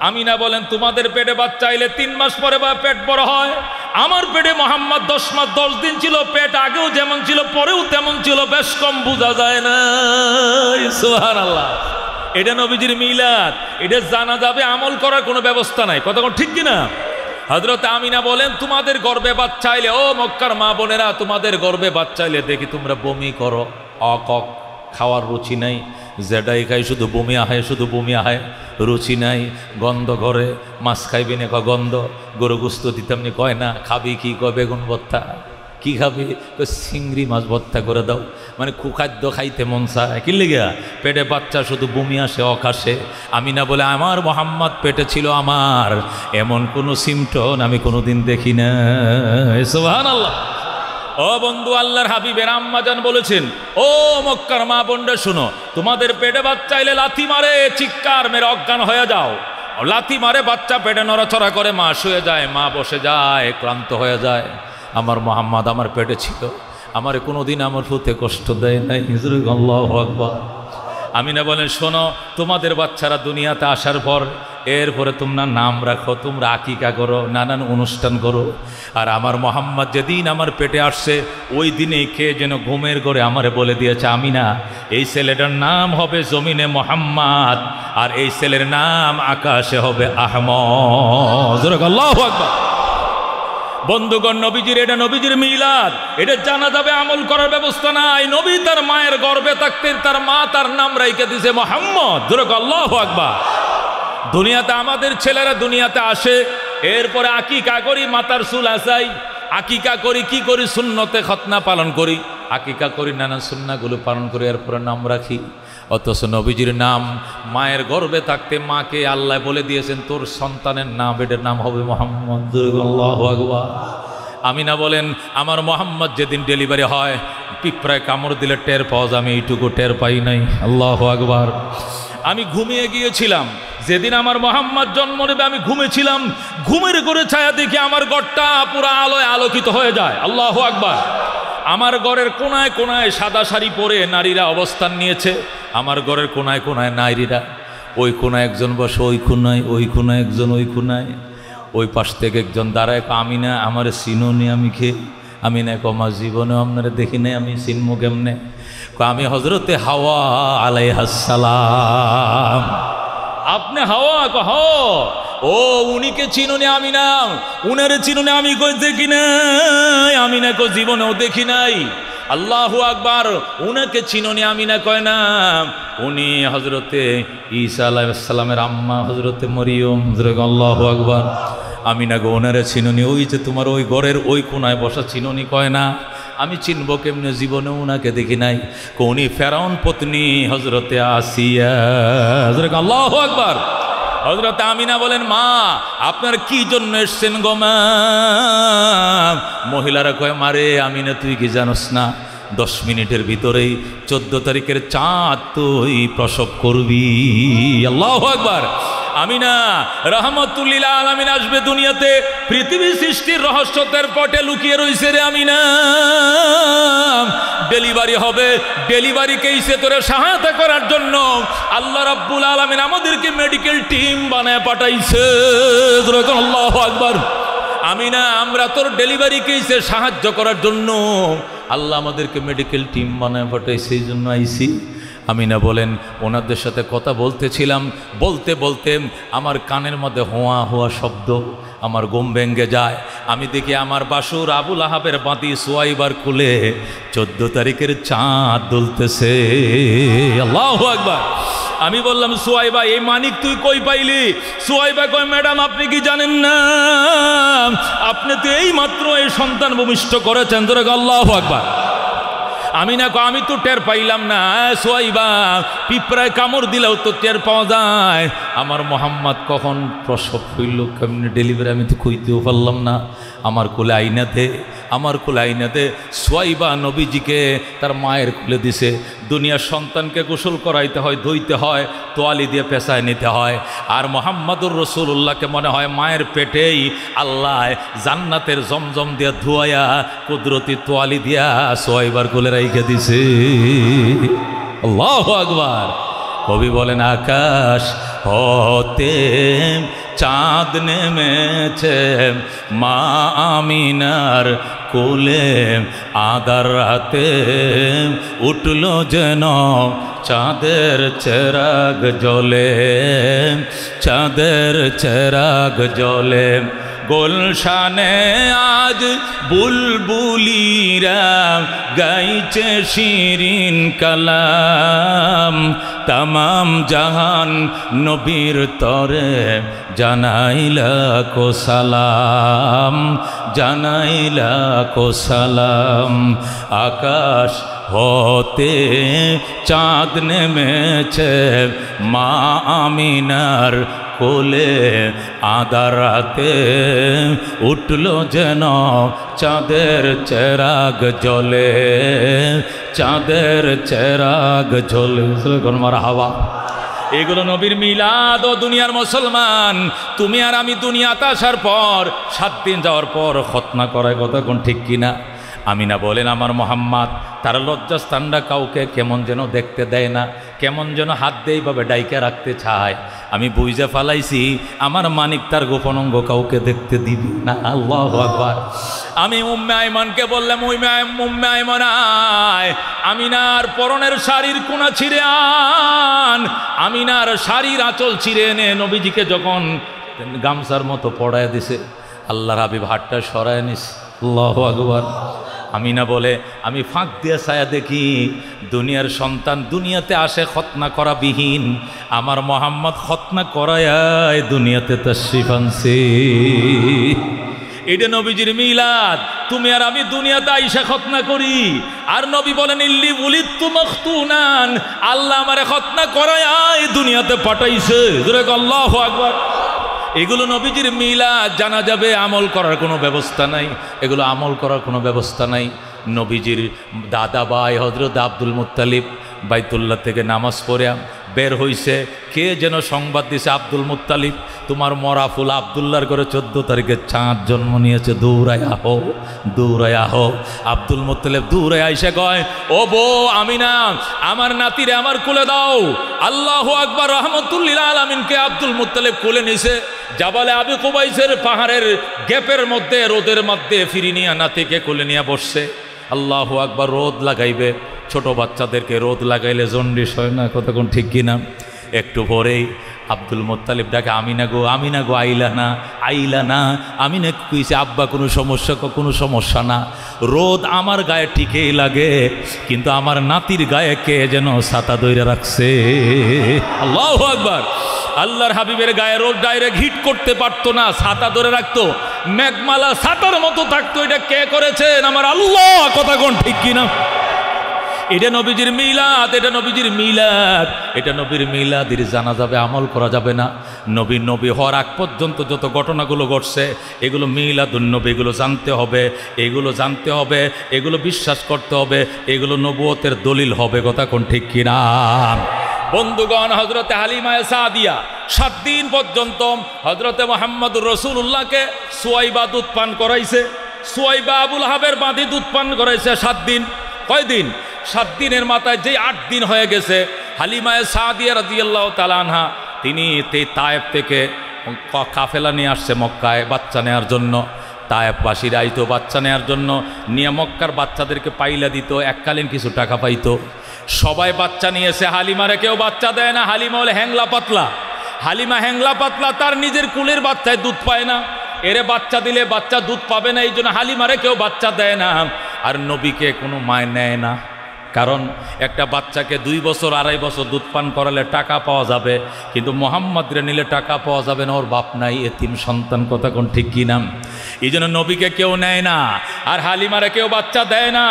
আমিনা বলেন তোমাদের পেটে বাচ্চা আইলে ৩ মাস পরে বা পেট বড় হয়। আমার পেটে মোহাম্মদ ১০ মাস ১০ দিন ছিল। পেট আগেও যেমন ছিল পরেও তেমন ছিল, বেশ কম বোঝা যায় না। সুবহানাল্লাহ। এটা নবীজির মিলাদ। এটা জানা যাবে, আমল করার কোনো ব্যবস্থা নাই। কথা ঠিক কিনা? হযরত আমিনা বলেন তোমাদের গর্ভে বাচ্চা আইলে, ও মক্কার মা বোনেরা, তোমাদের গর্ভে বাচ্চা আইলে দেখি তোমরা বমি করো, অকক, খাওয়ার রুচি নাই, যেটাই খাই শুধু বমি আহে, শুধু বমি আহে, রুচি নাই, গন্ধ ঘরে। মাছ খাইবি না? গন্ধ। গরু গুস্ত দিতামনি? কয় না। খাবি কি? কয় বেগুন ভর্তা। কি খাবি? চিংড়ি মাছ ভর্তা করে দাও। মানে কুখাদ্য খাইতে মন চায়। কি লেগে? পেটে বাচ্চা শুধু বমি আসে, অকাশে। আমিনা বলে আমার মোহাম্মদ পেটে ছিল, আমার এমন কোনো সিমটন আমি কোনোদিন দেখি না। সুবহানাল্লাহ। ও বন্ধু, আল্লাহর হাবিবের আম্মাজান বলেছেন, ও মক্কার মা বোনরা শুনো, তোমাদের পেটে বাচ্চা এলে লাথি মারে, চিৎকার মেরে অজ্ঞান হয়ে যাও। লাথি মারে, বাচ্চা পেটে নড়াচড়া করে, মা শুয়ে যায়, মা বসে যায়, ক্লান্ত হয়ে যায়। আমার মোহাম্মদ আমার পেটে ছিল, আমার কোনোদিন আমার ফুতে কষ্ট দেয় নাই। আল্লাহু আকবার। আমিনা বলেন, শোনো, তোমাদের বাচ্চারা দুনিয়াতে আসার পর এরপরে তোমরা নাম রাখো, তোমরা আকিকা করো, নানান অনুষ্ঠান করো। আর আমার মোহাম্মদ যেদিন আমার পেটে আসছে ওই দিনেই কে যেন ঘুমের ঘরে আমারে বলে দিয়েছে, আমিনা, এই ছেলেটার নাম হবে জমিনে মোহাম্মদ, আর এই ছেলের নাম আকাশে হবে আহমদ। আল্লাহু আকবার। বন্ধুগণ, নবীজির এটা নবীজির মিলাদ, এটা জানা যাবে, আমল করার ব্যবস্থা নাই। নবী তার মায়ের গর্ভে থাকতে তার মা তার নাম রাইখে দিয়েছে মোহাম্মদ। আল্লাহু আকবার। দুনিয়াতে আমাদের ছেলেরা দুনিয়াতে আসে, এরপরে আকিকা করি, মাতার চুল আসাই, আকিকা করি, কি করি, সুন্নতে খতনা পালন করি, আকিকা করি, নানা সুন্নাগুলো পালন করি, এরপরে নাম রাখি। অথচ নবীজির নাম মায়ের গর্ভে থাকতে মাকে আল্লাহ বলে দিয়েছেন, তোর সন্তানের নাম, এটার নাম হবে মোহাম্মদ। আল্লাহু আকবার। আমিনা বলেন, আমার মোহাম্মদ যেদিন ডেলিভারি হয় পিঁপড়ায় কামড় দিলে টের পাওয়া যায়, আমি এইটুকু টের পাই নাই। আল্লাহু আকবার। আমি ঘুমিয়ে গিয়েছিলাম, যেদিন আমার মোহাম্মদ জন্ম নেবে আমি ঘুমেছিলাম, ঘুমের ঘরে ছায়া দেখি আমার ঘরটা পুরো আলোয় আলোকিত হয়ে যায়। আল্লাহু আকবার। আমার ঘরের কোনায় কোনায় সাদা শাড়ি পরে নারীরা অবস্থান নিয়েছে, আমার ঘরের কোনায় কোনায় নারীরা, ওই কোনায় একজন বসে, ওই কোনায়, ওই কোনায় একজন, ওই কোনায়, ওই পাশ থেকে একজন দাঁড়ায়, আমিনা আমার চিনুনি, আমি খেয়ে, আমিনা কমা জীবনে আপনারা দেখি নাই, আমি চিনবো কেমনে? আমি হজরতে হাওয়া আলাইহিস সালাম। আপনি হাওয়া? কহ, ও উনিকে চিনুনি আমিনা, উনারে চিনুনি আমি কই দেখি নাই, আমিনা কো জীবনেও দেখি নাই। আল্লাহু আকবার। উনাকে চিনুনি আমিনা কয় না, উনি হজরতে ঈসা আলাইহিস সালামের আম্মা হজরতে মরিয়ম। আল্লাহু আকবার। আমিনা গো ওনারে চিনুনি, ওই যে তোমার ওই ঘরের ওই কোনায় বসা চিনুনি কয় না, আমি চিনবো কেমনে, জীবনে উনাকে দেখি নাই। উনি ফেরাউন পত্নী হজরতে আসিয়া। আল্লাহু আকবার। হজরত আমিনা বলেন, মা আপনার কি জন্য এসছেন গো মা? মহিলারা কয়, মারে আমিনা তুই কি জানোস না, 10 মিনিটের ভিতরেই 14 তারিখের চাঁদ তুই প্রসব করবি। আল্লাহু আকবার। আমিনা রাহমাতুল্লিল আলামিন আসবে দুনিয়াতে, পৃথিবী সৃষ্টির রহস্যের পটে লুকিয়ে রইছে রে আমিনা। ডেলিভারি হবে, ডেলিভারি কেসে তোরে সহায়তা করার জন্য আল্লাহ রাব্বুল আলামিন আমাদেরকে মেডিকেল টিম বানায় পাঠাইছে। আল্লাহু আকবার। আমিনা আমরা তোর ডেলিভারি কেসে সাহায্য করার জন্য আল্লাহ আমাদেরকে মেডিকেল টিম বানায় পাঠাইছে, এই জন্য আইসি। আমিনা বলেন, ওনাদের সাথে কথা বলতেছিলাম, বলতে বলতে আমার কানের মধ্যে হোয়া হোয়া শব্দ, আমার ঘুম ভেঙে যায়। আমি দেখি আমার বাসুর আবুল আহাবের বাঁধি সুয়াইবার কুলে 14 তারিখের চাঁদ দুলতেছে। আল্লাহু আকবার। আমি বললাম, সুয়াইবা এই মানিক তুই কই পাইলি? সুয়াইবা কয়, ম্যাডাম আপনি কি জানেন না, আপনি তো এই মাত্র এই সন্তান ভূমিষ্ঠ করেছেন। আল্লাহু আকবার। আমিনা কো, আমি তো টের পাইলাম না। সুয়াইবা, পিঁপড়ায় কামড় দিলেও তো টের পাওয়া যায়। আমার মোহাম্মদ কখন প্রসব হইল, কেমনি ডেলিভারি, আমি তো কইতেও পারলাম না। আমার কোলে আইনাতে, আমার কোলে আইনাতে সুয়াইবা নবীজিকে তার মায়ের কোলে দিছে। দুনিয়ার সন্তানকে গোসল করাইতে হয়, ধুইতে হয়, তোয়ালি দিয়ে পেঁচায় নিতে হয়। আর মোহাম্মদুর রাসূলুল্লাহকে মনে হয় মায়ের পেটেই আল্লাহ জান্নাতের জমজম দিয়ে ধুয়াইয়া কুদরতি তোয়ালি দিয়া সুয়াইবার কোলে রাইখে দিছে। আল্লাহু আকবার। কবি বলেন, আকাশ হতে চাঁদ নেমেছে মা আমিনার কোলে, আদার রাতে উঠল যেন চাঁদের চেরাগ জ্বলে, চাঁদের চেরাগ জ্বলে। গুলশানে আজ বুলবুলিরা গাইছে শিরিন কালাম, তামাম জাহান নবীর তরে জানাইলা কো সালাম, জানাইলা কো সালাম। আকাশ হতে চাঁদ নেমেছে মা আমিনার কোলে, আদার রাতে উঠল যেন চাঁদের চেরাগ জ্বলে, চাঁদের চেরাগ জ্বলে। মারহাবা। এগুলো নবীর মিলাদ। ও দুনিয়ার মুসলমান, তুমি আর আমি দুনিয়াতে আসার পর 7 দিন যাওয়ার পর খতনা করার কথা কোন ঠিক কিনা? আমিনা বলেন, আমার মোহাম্মদ তার লজ্জাস্থানটা কাউকে কেমন যেন দেখতে দেয় না। কেমন যেন হাত দিয়ে এইভাবে ডাইকে রাখতে চায়। আমি বুঝে ফালাইছি আমার মানিক তার গোপন অঙ্গ কাউকে দেখতে দিবি না। আল্লাহু আকবার। আমি উম্মে আইমানকে বললাম, উম্মে আইমান আয়, আমিনার পরনের শাড়ির কোনা ছিঁড়ে আন। আমিনার শাড়ির আঁচল ছিঁড়ে এনে নবীজিকে যখন গামছার মতো পড়ায় দিছে, আল্লাহর হাবিব হাতটা সরায় নিস। আল্লাহু আকবার। আমিনা বলে, আমি ফাঁক দিয়ে ছায়া দেখি দুনিয়ার সন্তান দুনিয়াতে আসে খতনা করা বিহীন, আমার মোহাম্মদ খতনা করায় দুনিয়াতে তাশরিফ আনছে। এটা নবীজির মিলাদ। তুমি আর আমি দুনিয়াতে আইসা খতনা করি, আর নবী বলেন ইল্লি উলিদতু মাখতুনান, আল্লাহ আমারে খতনা করায় দুনিয়াতে পাঠাইছে। আল্লাহু আকবার। এগুলো নবীজির মিলাদ। জানা যাবে আমল করার কোনো ব্যবস্থা নাই, এগুলো আমল করার কোনো ব্যবস্থা নাই। নবীজির দাদা ভাই হযরত আব্দুল মুত্তালিব বাইতুল্লাহ থেকে নামাজ পড়ে বের হইছে, কে যেন সংবাদ দিছে, আব্দুল মুত্তালিব তোমার মরা ফুল আবদুল্লাহর ঘরে 14 তারিখে চাঁদ জন্ম নিয়েছে, দৌড়ায় আহো, দৌড়ায় আহো। আব্দুল মুত্তালিব দৌড়ায় আইসা কয়, ও বউ আমিনা, আমার নাতিরে আমার কোলে দাও। আল্লাহু আকবার। রহমতুল্লিল আলামিনকে আব্দুল মুত্তালিব কোলে নিছে, জাবালে আবি কুবাইসের পাহাড়ের গ্যাপের মধ্যে রোদের মধ্যে ফিরি নিয়ে নাতিকে কোলে নিয়ে বসছে। আল্লাহু আকবার। রোদ লাগাইবে, ছোট বাচ্চাদেরকে রোদ লাগাইলে জন্ডিস হয় না, কতক্ষণ ঠিক কিনা? একটু পরেই আব্দুল মুত্তালিব ডাকে, আমিনা গো, আমিনা গো, আইলা না, আইলা না। আমিনা কইছে, আব্বা কোনো সমস্যা? কোনো সমস্যা না, রোদ আমার গায়ে ঠিকই লাগে, কিন্তু আমার নাতির গায়ে কে যেন ছাতা দইরা রাখছে। আল্লাহু আকবার। আল্লাহর হাবিবের গায়ে রোদ ডাইরেক্ট হিট করতে পারতো না, ছাতা ধরে রাখতো, মেঘমালা ছাতার মতো থাকতো। এটা কে করেছেন? আমার আল্লাহ। কথা কোন ঠিক কিনা? এটা নবীজির মিলাদ, এটা নবীজির মিলাদ, এটা নবীর মিলাদের জানা যাবে, আমল করা যাবে না। নবী হওয়ার আগ পর্যন্ত যত ঘটনাগুলো ঘটছে এগুলো মিলাদুন নবী, এগুলো জানতে হবে, এগুলো জানতে হবে, এগুলো বিশ্বাস করতে হবে, এগুলো নবুয়তের দলিল হবে। কথা কোন ঠিক কিনা? বন্ধুগণ, হযরতে হালিমা সাদিয়া 7 দিন পর্যন্ত হযরতে মুহাম্মদুর রাসূলুল্লাহকে সুয়াইবা দুধ পান করাইছে। সুয়াইবা আবুল হাবের বাঁধি দুধ পান করাইছে 7 দিন। কয় দিন? 7 দিনের মাথায় যেই 8 দিন হয়ে গেছে, হালিমা সাদিয়া রাদিয়াল্লাহু তাআলা আনহা তিনি তায়েফ থেকে কাফেলা নিয়ে আসছে মক্কায় বাচ্চা নেওয়ার জন্য। তায়েফবাসীরা আইতো বাচ্চা নেওয়ার জন্য, নিয়ে মক্কার বাচ্চাদেরকে পাইলা দিত, এককালীন কিছু টাকা পাইতো। সবাই বাচ্চা নিয়েছে, হালিমারে কেউ বাচ্চা দেয় না। হালিমা হলে হ্যাংলা পাতলা, হালিমা হ্যাংলা পাতলা, তার নিজের কুলের বাচ্চায় দুধ পায় না। এরে বাচ্চা দিলে বাচ্চা দুধ পাবে না, এই জন্য হালিমারে কেউ বাচ্চা দেয় না। আর নবীকে কোনো মায় নেয় না, কারণ একটা বাচ্চাকে 2 বছর 2.5 বছর দুধ পান করালে টাকা পাওয়া যাবে, কিন্তু মোহাম্মদরে নিলে টাকা পাওয়া যাবে না, ওর বাপ নাই, এতিম সন্তান। কথা কোন ঠিক কিনা? এই জন্য নবীকে কেউ নেয় না, আর হালিমারে কেউ বাচ্চা দেয় না।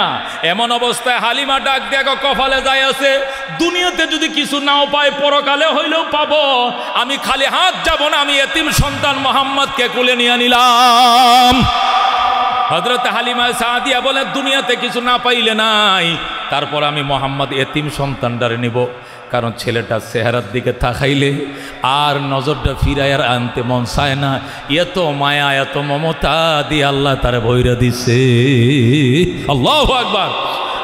এমন অবস্থায় হালিমা ডাক দেখো কপালে যায় আছে, দুনিয়াতে যদি কিছু নাও পাই পরকালে হইলেও পাবো, আমি খালি হাত যাব না, আমি এতিম সন্তান মোহাম্মদকে কোলে নিয়ে নিলাম। হযরত হালিমা সাদিয়া বলে, দুনিয়াতে কিছু না পাইলে নাই, তারপর আমি মোহাম্মদ এতিম সন্তানটারে নিব, কারণ ছেলেটা চেহারার দিকে তাকাইলে আর নজরটা ফিরাইয়ার আনতে মন চায় না। এত মায়া এত মমতা দিয়ে আল্লাহ তারে ভৈরা দিছে। আল্লাহু আকবার।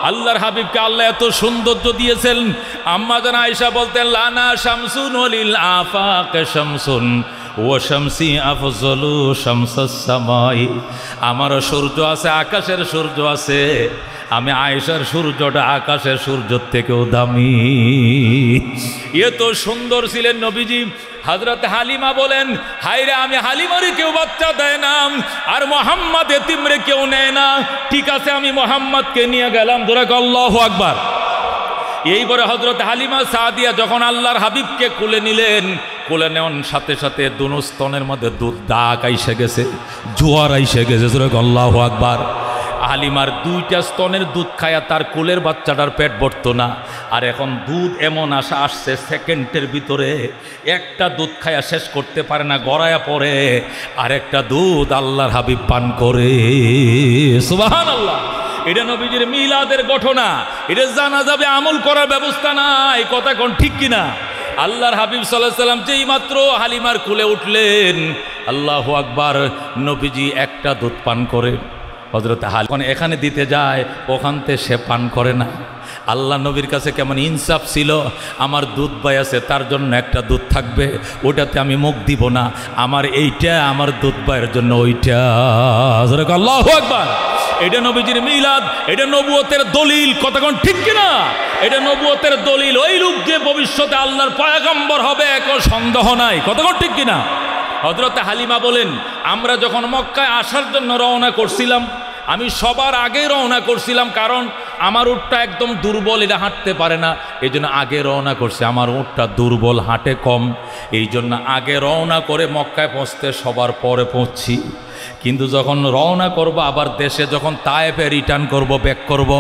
আল্লাহর হাবিবকে আল্লাহ এত সৌন্দর্য দিয়েছেন। আম্মা জান আয়েশা বলতেন, লানা শামসুন ওয়ালিল আফাক শামসুন ও শামসি আফজলু শামসাস সামাই। আমারও সূর্য আছে, আকাশের সূর্য আছে, আমি আয়েশার সূর্যটা আকাশের সূর্যের থেকেও দামি। এত সুন্দর ছিলেন নবীজি। হযরত হালিমা বলেন, হায়রে আমি হালিমারে কেউ বাচ্চা দেয় না, আর মোহাম্মদ এতিমরে কেউ নেয় না, ঠিক আছে আমি মোহাম্মদকে নিয়ে গেলাম। ধরে আল্লাহু আকবার। এইবারে হযরত হালিমা সাদিয়া যখন আল্লাহর হাবিবকে কোলে নিলেন, কোলে নেওয়ার সাথে সাথে দুনো স্তনের মধ্যে দুধ দাগ আইসে গেছে, জোয়ার আইসে গেছে। ধরে আল্লাহু আকবার। হালিমার 2টা স্তনের দুধ খায়া তার কোলের বাচ্চাটার পেট ভরতো না, আর এখন দুধ এমন আশা আসছে সেকেন্ডের ভিতরে, একটা দুধ খায়া শেষ করতে পারে না, গড়ায়া পড়ে, আর একটা দুধ আল্লাহর হাবিব পান করে। সুবহানাল্লাহ। এটা নবীজির মিলাদের ঘটনা, এটা জানা যাবে, আমল করার ব্যবস্থা নাই। কথা কোন ঠিক কিনা? আল্লাহর হাবিব সাল্লাল্লাহু আলাইহি সাল্লাম যেই মাত্র হালিমার কোলে উঠলেন, আল্লাহু আকবার, নবীজি একটা দুধ পান করে, হযরত হালিমা যখন এখানে দিতে যায় ওখান থেকে সে পান করে না। আল্লাহ নবীর কাছে কেমন ইনসাফ ছিল, আমার দুধ ভাই আছে তার জন্য একটা দুধ থাকবে, ওটাতে আমি মুখ দিব না, আমার এইটা আমার দুধ ভাইয়ের জন্য ওইটা। আল্লাহু আকবার। এটা নবীজির মিলাদ, এটা নবুয়তের দলিল। কতক্ষণ ঠিক কিনা? এটা নবুয়তের দলিল। ওই লোক যে ভবিষ্যতে আল্লাহর পয়গম্বর হবে কোনো সন্দেহ নাই। কতক্ষণ ঠিক কিনা? হযরত হালিমা বলেন, আমরা যখন মক্কায় আসার জন্য রওনা করছিলাম, আমি সবার আগে রওনা করছিলাম, কারণ আমার উটটা একদম দুর্বল, এটা হাঁটতে পারে না, এই জন্য আগে রওনা করছে। আমার উটটা দুর্বল, হাঁটে কম, এই জন্য আগে রওনা করে মক্কায় পৌঁছতে সবার পরে পৌঁছছি। কিন্তু যখন রওনা করব আবার দেশে, যখন তায়েফে রিটার্ন করব, ব্যাক করব,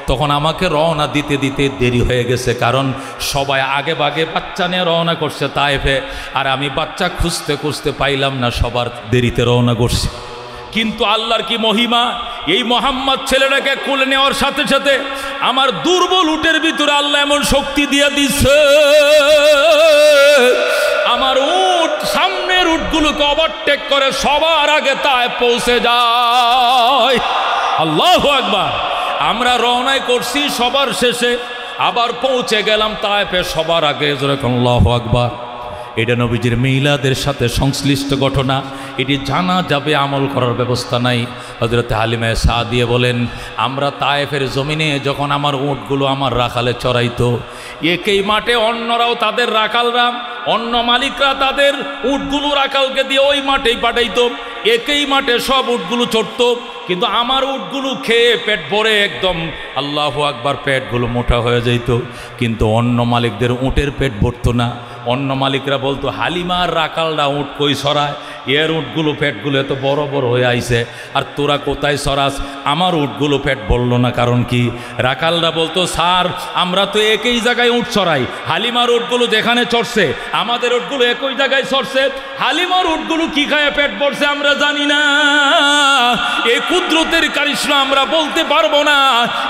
তখন আমাকে রওনা দিতে দিতে দেরি হয়ে গেছে, কারণ সবাই আগে ভাগে বাচ্চা নিয়ে রওনা করছে তায়েফে, আর আমি বাচ্চা খুঁজতে খুঁজতে পাইলাম না, সবার দেরিতে রওনা করছি। কিন্তু আল্লাহর কি মহিমা, এই মোহাম্মদ ছেলেটাকে কোলে নেওয়ার সাথে সাথে আমার দুর্বল উটের ভিতরে আল্লাহ এমন শক্তি দিয়ে দিচ্ছে, আমার উট সামনের উটগুলোকে ওভারটেক করে সবার আগে তায়েফ পৌঁছে যায়। আল্লাহু আকবার। আমরা রওনায় করছি সবার শেষে, আবার পৌঁছে গেলাম তায়েফে সবার আগে। আল্লাহু আকবার। এটা নবীজির মিলাদের সাথে সংশ্লিষ্ট ঘটনা, এটি জানা যাবে, আমল করার ব্যবস্থা নাই। হযরত হালিমা সাদিয়া বলেন, আমরা তায়েফের জমিনে যখন আমার উটগুলো আমার রাখালে চড়াইতো, একই মাঠে অন্যরাও তাদের রাখালরা, অন্য মালিকরা তাদের উটগুলো রাখালকে দিয়ে ওই মাঠেই পাঠাইতো, একই মাঠে সব উটগুলো চড়ত, কিন্তু আমার উটগুলো খেয়ে পেট ভরে একদম আল্লাহু আকবার পেটগুলো মোটা হয়ে যেত, কিন্তু অন্য মালিকদের উটের পেট ভরতো না। অন্য মালিকরা বলতো, হালিমার রাখালরা উট কই সরায়, এর উটগুলো পেটগুলো এত বড় বড় হয়ে আইছে, আর তোরা কোথায় সরাস? আমার উটগুলো পেট বললো না। কারণ কি? রাখালরা বলতো, স্যার আমরা তো একই জায়গায় উট সরাই, হালিমার উটগুলো যেখানে চড়ছে আমাদের উটগুলো একই জায়গায় চড়ছে, হালিমার উটগুলো কি খায় পেট ভরছে আমরা জানি না, এই কুদরতের কারিশমা আমরা বলতে পারবো না,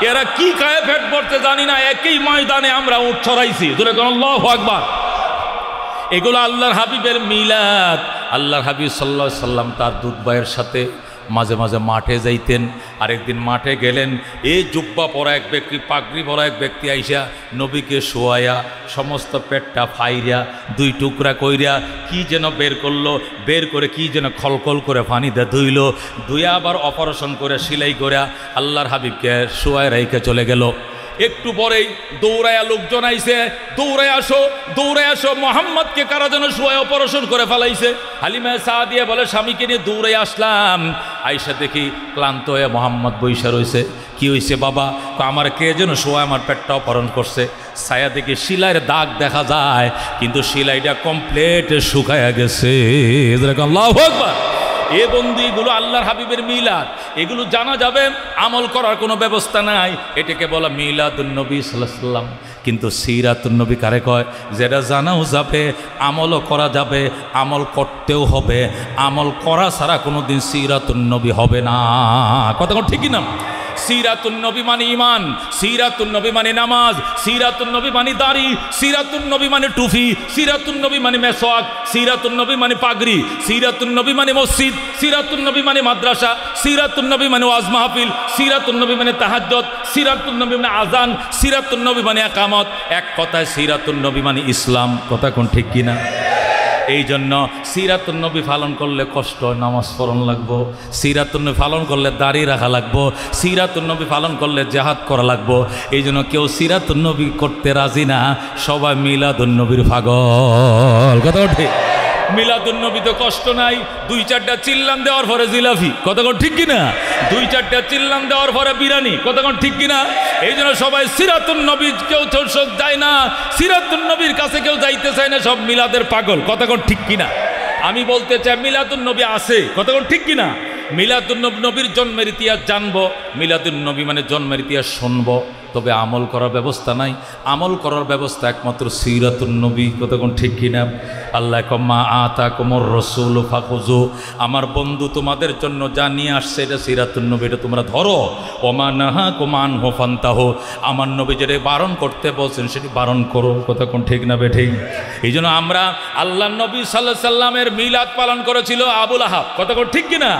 এরা কি খায় পেট ভরতে জানি না, একই ময়দানে আমরা উট ছড়াইছি। আল্লাহু আকবার। এগুলো আল্লাহর হাবিবের মিলাদ। আল্লাহর হাবিব সাল্লাল্লাহু আলাইহি সাল্লাম তার দুধ ভাইয়ের সাথে মাঝে মাঝে মাঠে যাইতেন। আরেকদিন মাঠে গেলেন, এই জুব্বা পরা এক ব্যক্তি, পাগড়ি পরা এক ব্যক্তি আইসা নবীকে শোয়াইয়া সমস্ত পেটটা ফাইরা দুই টুকরা কইরা কি যেন বের করলো, বের করে কি যেন খলখল করে পানিতে ধুইল, ধুইয়া আবার অপারেশন করে সেলাই করে আল্লাহর হাবিবকে শোয়ায় রাইখে চলে গেল। একটু পরেই দৌড়ায়া লোকজন আইছে, দৌড়ায় আসো, মোহাম্মদকে কারা যেন শোয়ায় অপারেশন করে ফেলাইছে। হালিমা সাদিয়া বলে, স্বামীকে নিয়ে দৌড়াই আসলাম, আইসা দেখি ক্লান্ত হয়ে মোহাম্মদ বইসা রয়েছে। কি হয়েছে বাবা? আমার কে যেন শোয়ায় আমার পেটটা অপারেশন করছে। ছায়া দেখি শিলাইয়ের দাগ দেখা যায়, কিন্তু শিলাইটা কমপ্লিট শুকায়া গেছে। আল্লাহু আকবার। এ বন্ধু, এগুলো আল্লাহর হাবিবের মিলাদ, এগুলো জানা যাবে, আমল করার কোনো ব্যবস্থা নাই, এটাকে বলা মিলাদুন নবী সাল্লাল্লাহু আলাইহি ওয়াসাল্লাম। কিন্তু সিরাতুন নবী কারে কয়? যেটা জানাও যাবে, আমলও করা যাবে, আমল করতেও হবে, আমল করা ছাড়া কোনোদিন সিরাতুন নবী হবে না। কথা ঠিকই না? সিরাতুন নবী মানে ইমান, সিরাতুন নবী মানে নামাজ, সিরাতুন নবী মানে দাড়ি, সিরাতুন নবী মানে টুপি, সিরাতুন নবী মানে মেসওয়াক, সিরাতুন নবী মানে পাগড়ি, সিরাতুন নবী মানে মসজিদ, সিরাতুন নবী মানে মাদ্রাসা, সিরাতুন নবী মানে ওয়াজ মাহফিল, সিরাতুন নবী মানে তাহাজ্জুদ, সিরাতুন নবী মানে আযান, সিরাতুন নবী মানে ইকামত। এক কথায় সিরাতুন নবী মানে ইসলাম। কথা কোন ঠিক কিনা? এই জন্য সিরাতুন নবী পালন করলে কষ্ট, নামাজ পড়ন লাগবো, সিরাতুন নবী পালন করলে দাড়ি রাখা লাগবো, সিরাতুন নবী পালন করলে জিহাদ করা লাগবো। এই জন্য কেউ সিরাতুন নবী করতে রাজি না, সবাই মিলাদুন নবীর পাগল। কথা ঠিক? মিলাদুন নবীতে কষ্ট নাই, দুই চারটা চিল্লান দেওয়ার পরে জিলাফি। কতক্ষণ ঠিক কিনা? দুই চারটা চিল্লান দেওয়ার পরে বিরিয়ানি। কতক্ষণ ঠিক কিনা? এই জন্য সবাই সিরাতুন নবী, কেউ যায় না, সিরাতুন নবীর কাছে কেউ যাইতে চায় না, সব মিলাদের পাগল। কতক্ষণ ঠিক কিনা? আমি বলতে চাই মিলাদুন নবী আছে। কতক্ষণ ঠিক কিনা? মিলাদুন নবীর জন্মের ইতিহাস জানবো, মিলাদুন নবী মানে জন্মের ইতিহাস শুনবো, তবে আমল করার ব্যবস্থা নাই। আমল করার ব্যবস্থা একমাত্র সিরাতুন নবী। কতক্ষণ ঠিক কিনা? আল্লাহ কম্মা আতা কোমর রসুল ফাকুজু, আমার বন্ধু তোমাদের জন্য যা নিয়ে আসছে এটা সিরাতুন নবী, এটা তোমরা ধরো। ওমা নাহা কোমান হোফান্তাহ, আমার নবী যেটা বারণ করতে বলছেন সেটি বারণ করো। কতক্ষণ ঠিক না বেঠিক? এই জন্য আমরা আল্লাহ নবী সাল্লাল্লাহু আলাইহি সাল্লামের মিলাদ পালন করেছিল আবুল আহাব। কতক্ষণ ঠিক কিনা?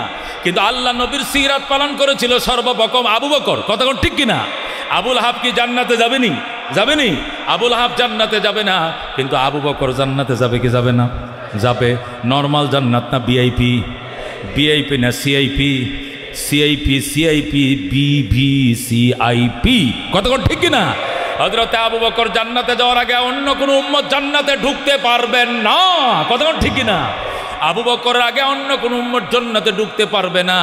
কিন্তু আল্লাহ নবীর সিরাত পালন করেছিল সর্বপ্রথম আবু বকর। কতক্ষণ ঠিক কিনা? আবুল আহাব কি জান্নাতে যাবেনি? যাবেনি। আবুল আহাব জান্নাতে যাবে না, কিন্তু আবু বকর জান্নাতে যাবে কি যাবে না? যাবে। নর্মাল জান্নাত না ভিআইপি? ভিআইপি না সিআইপি? সিআইপি, সিআইপি, বিভিসিআইপি। কতক্ষণ ঠিক কিনা? হযরত আবু বকর জান্নাতে যাওয়ার আগে অন্য কোনো উম্মত জান্নাতে ঢুকতে পারবেন না। কতক্ষণ ঠিক কিনা? আবু বকরের আগে অন্য কোনো উম্মত জান্নাতে ঢুকতে পারবে না।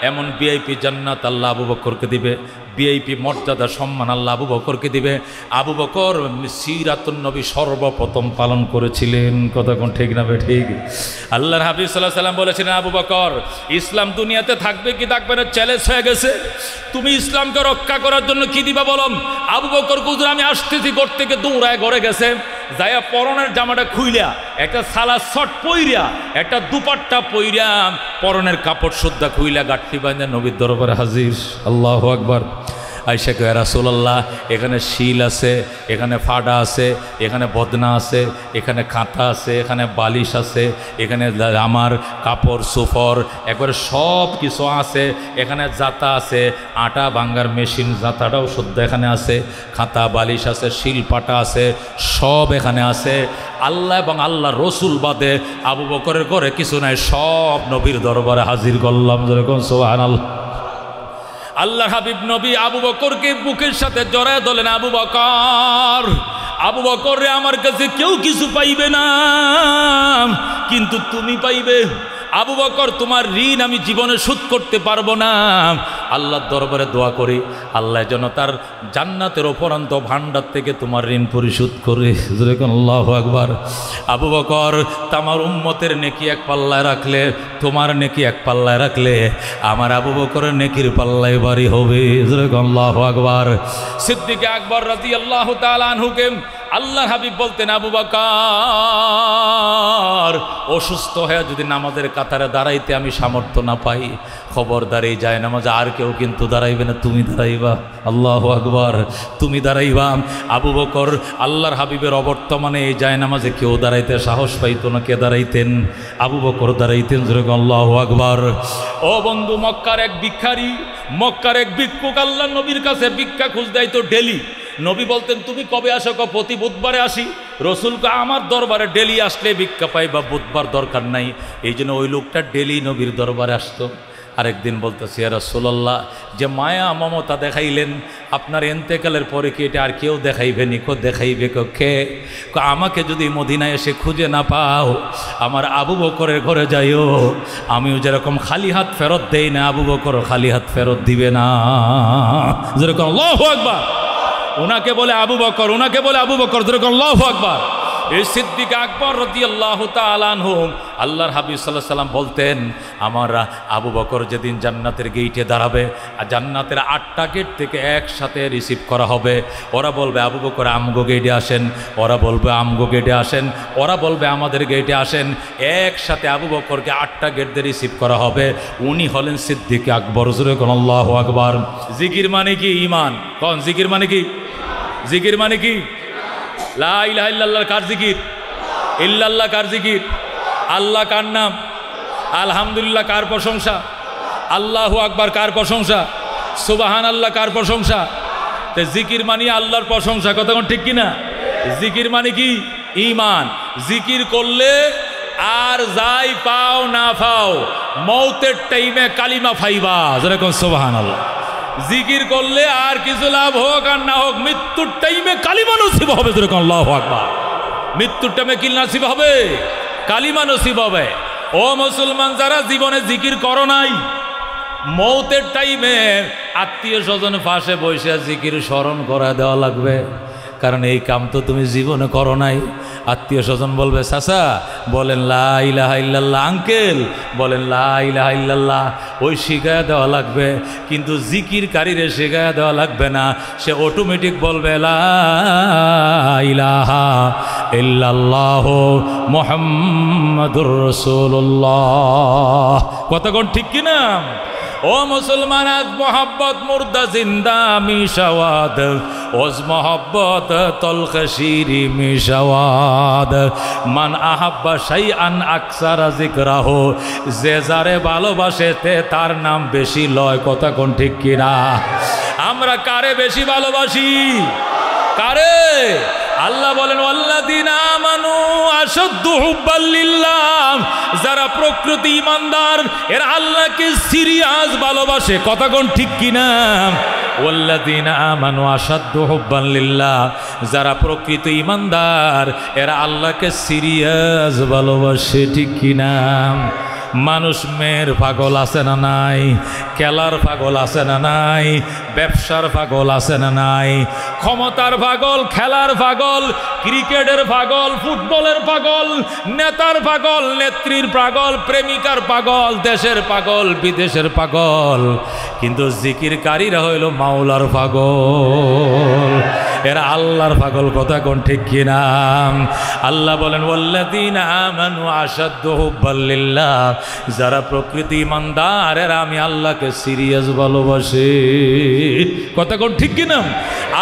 এমন ভিআইপি জান্নাত আল্লাহ আবু বকরকে দিবে, ভিআইপি মর্যাদা সম্মান আল্লাহ আবু বকরকে দিবে। আবু বকর সিরাতুন নবী সর্বপ্রথম পালন করেছিলেন। কতক্ষণ ঠিক না ঠিক? আল্লাহর হাবিব সাল্লাল্লাহু আলাইহি সাল্লাম বলেছিলেন, আবু বকর ইসলাম দুনিয়াতে থাকবে কি থাকবে না চ্যালেঞ্জ হয়ে গেছে, তুমি ইসলামকে রক্ষা করার জন্য কি দিবা বলো? আবু বকর হুজুর আমি আসতেছি ঘর থেকে দৌড়ায় ঘরে গেছে, যাইয়া পরনের জামাটা খুইলা একটা সালা শট পইরা একটা দুপাট্টা পইরা পরনের কাপড় সুদ্ধা খুইলা গাঠি বাঁধা নবীর দরবারে হাজির। আল্লাহু আকবার। আয়েশা কয়, রাসূলুল্লাহ এখানে শিল আছে, এখানে ফাডা আছে, এখানে বদনা আছে, এখানে কাঁথা আছে, এখানে বালিশ আছে, এখানে আমার কাপড় সুফর একবারে সব কিছু আছে, এখানে জাতা আছে, আটা ভাঙ্গার মেশিন জাতাটাও শুদ্ধ এখানে আছে, খাতা বালিশ আছে, শিল পাটা আছে, সব এখানে আছে। আল্লাহ এবং আল্লাহ রসুল বাদে আবু বকরের ঘরে কিছু নাই, সব নবীর দরবারে হাজির করলাম। যেরকম সুবহানাল্লাহ। আল্লাহ হাবিব নবী আবু বকরকে বুকের সাথে জড়ায় ধরলেন, আবু বকর, আবু বকর রে, আমার কাছে কেউ কিছু পাইবে না, কিন্তু তুমি পাইবে। আবু বকর তোমার ঋণ আমি জীবনে শোধ করতে পারবো না। আল্লাহর দরবারে দোয়া করি আল্লাহ যেন তার জান্নাতের অপরান্ত ভান্ডার থেকে তোমার ঋণ পরিশোধ করে। আল্লাহু আকবার। আবু বকর, তোমার উম্মতের নেকি এক পাল্লায় রাখলে, তোমার নেকি এক পাল্লায় রাখলে আমার আবু বকরের নেকির পাল্লায় ভারী হবে। আল্লাহু আকবার। সিদ্দিক আকবর রাদিয়াল্লাহু তাআলা আনহুকে আল্লাহর হাবিব বলতেন, আবু বকর অসুস্থ হয়ে যদি নামাজের কাতারে দাঁড়াইতে আমি সামর্থ্য না পাই, খবরদারি যায় নামাজে আর কেউ কিন্তু দাঁড়াইবে না, তুমি দাঁড়াইবা। আল্লাহু আকবার। তুমি দাঁড়াইবা। আবু বকর আল্লাহর হাবিবের অবর্তমানে এই যায় নামাজে কেউ দাঁড়াইতে সাহস পাইতো না, কে দাঁড়াইতেন? আবু বকর দাঁড়াইতেন। আল্লাহু আকবার। ও বন্ধু, মক্কার এক ভিখারি, মক্কার এক ভিক্ষুক আল্লাহ নবীর কাছে ভিক্ষা খুঁজ দেয়তো ডেলি। নবী বলতেন, তুমি কবে আসো? প্রতি বুধবারে আসি। রসুলকে আমার দরবারে ডেলি আসলে ভিক্ষা পাই, বা বুধবার দরকার নাই। এই জন্য ওই লোকটা ডেলি নবীর দরবারে আসতো। আরেকদিন বলতেছি, ইয়া রাসূলুল্লাহ, যে মায়া মমতা দেখাইলেন আপনার এন্তেকালের পরে কি এটা আর কেউ দেখাইবেনি? দেখাইবে কে? আমাকে যদি মদিনায় এসে খুঁজে না পাও, আমার আবু বকরের ঘরে যাইও, আমিও যেরকম খালি হাত ফেরত দেই না, আবু বকরও খালি হাত ফেরত দিবে না। যেরকম আল্লাহু আকবার। ওনাকে বলে আবু বকর, ওনাকে বলে আবু বকর। যেরকম আল্লাহু আকবার। এই সিদ্দিক আকবর রাদিয়াল্লাহু তাআলা আনহু আল্লাহর হাবিব সাল্লাল্লাহু আলাইহি সাল্লাম বলতেন, আমার আবু বকর যেদিন জান্নাতের গেইটে দাঁড়াবে, আর জান্নাতের 8টা গেট থেকে একসাথে রিসিভ করা হবে। ওরা বলবে, আবু বকর আমগো গেটে আসেন, ওরা বলবে আমগো গেটে আসেন, ওরা বলবে আমাদের গেটে আসেন। একসাথে আবু বকরকে 8টা গেট দিয়ে রিসিভ করা হবে। উনি হলেন সিদ্দিক আকবর। আল্লাহু আকবার। জিকির মানে কি? ঈমান। কোন জিকির মানে কি? জিকির মানে কি? লা ইলাহা ইল্লাল্লাহ কার জিকির? ইল্লাল্লাহ কার জিকির? আল্লাহ কার নাম? আলহামদুলিল্লাহ কার প্রশংসা? আল্লাহু আকবার কার প্রশংসা? সুবহানাল্লাহ কার প্রশংসা? তে জিকির মানে আল্লাহর প্রশংসা। কতক্ষণ ঠিক কিনা? জিকির মানে কি? ঈমান। জিকির করলে আর যাই পাও না পাও, মৌতের টাইমে কালিমা ফাইবা। যেরকম সুবহানাল্লাহ। জিকির করলে আর কিছু লাভ হোক আর না হোক, মৃত্যুর টাইমে কালিমা নসিব হবে। যেরকম আল্লাহু আকবার। মৃত্যুর টাইমে কি নসিব হবে? কালিমা নসিব হবে। ও মুসলমান, যারা জীবনে জিকির করো নাই, মৌতের টাইমে আত্মীয় স্বজন পাশে বসে জিকির স্মরণ করা দেওয়া লাগবে। কারণ এই কাম তো তুমি জীবনে করো নাই। আত্মীয় স্বজন বলবে চাচা বলেন লা ইলাহা ইল্লাল্লাহ, আঙ্কেল বলেন লা ইলাহা ইল্লাল্লাহ, ওই শিখায়া দেওয়া লাগবে। কিন্তু জিকিরকারীরে শিখায়া দেওয়া লাগবে না, সে অটোমেটিক বলবে লা ইলাহা ইল্লাল্লাহু মুহাম্মাদুর রাসূলুল্লাহ। কতক্ষণ ঠিক কিনা? ও মুসলমান, আজ মোহাব্বত মুর্দা জিন্দা মিশাওয়াদ, ওজ মোহাব্বত তলখ শিরি মিশাওয়াদ। মান আহাব্বা শাইআন আকসারা যিকরাহু, যে যারে ভালোবাসে তে তার নাম বেশি লয়। কথা কোন ঠিক কিনা? আমরা কারে বেশি ভালোবাসি? কারে? আল্লাহ বলেন ওয়াল্লাযীনা আমানু আশাদ্দু হুব্বাল লিল্লাহ, যারা প্রকৃতি ইমানদার এরা আল্লাহকে সিরিয়াস ভালোবাসে। কথা কোন ঠিক কিনা? ওয়াল্লাযীনা আমানু আশাদ্দু হুব্বাল লিল্লাহ, যারা প্রকৃত ইমানদার এরা আল্লাহকে সিরিয়াস ভালোবাসে। ঠিক কিনা? মানুষ মেয়ের পাগল আছে না নাই? খেলার পাগল আছে না নাই? ব্যবসার পাগল আছে না নাই? ক্ষমতার পাগল, খেলার পাগল, ক্রিকেটের পাগল, ফুটবলের পাগল, নেতার পাগল, নেত্রীর পাগল, প্রেমিকার পাগল, দেশের পাগল, বিদেশের পাগল। কিন্তু জিকিরকারীরা হইল মাওলার পাগল, এরা আল্লাহর পাগল। কথা কোন ঠিক কিনা? আল্লাহ বলেন ওয়াল্লাযীনা আমানু আশাদ্দু হুব্বাল লিল্লাহ, যারা প্রকৃতি ইমানদার এরা আমি আল্লাহকে সিরিয়াস ভালোবাসি। কথা কোন ঠিক কিনা?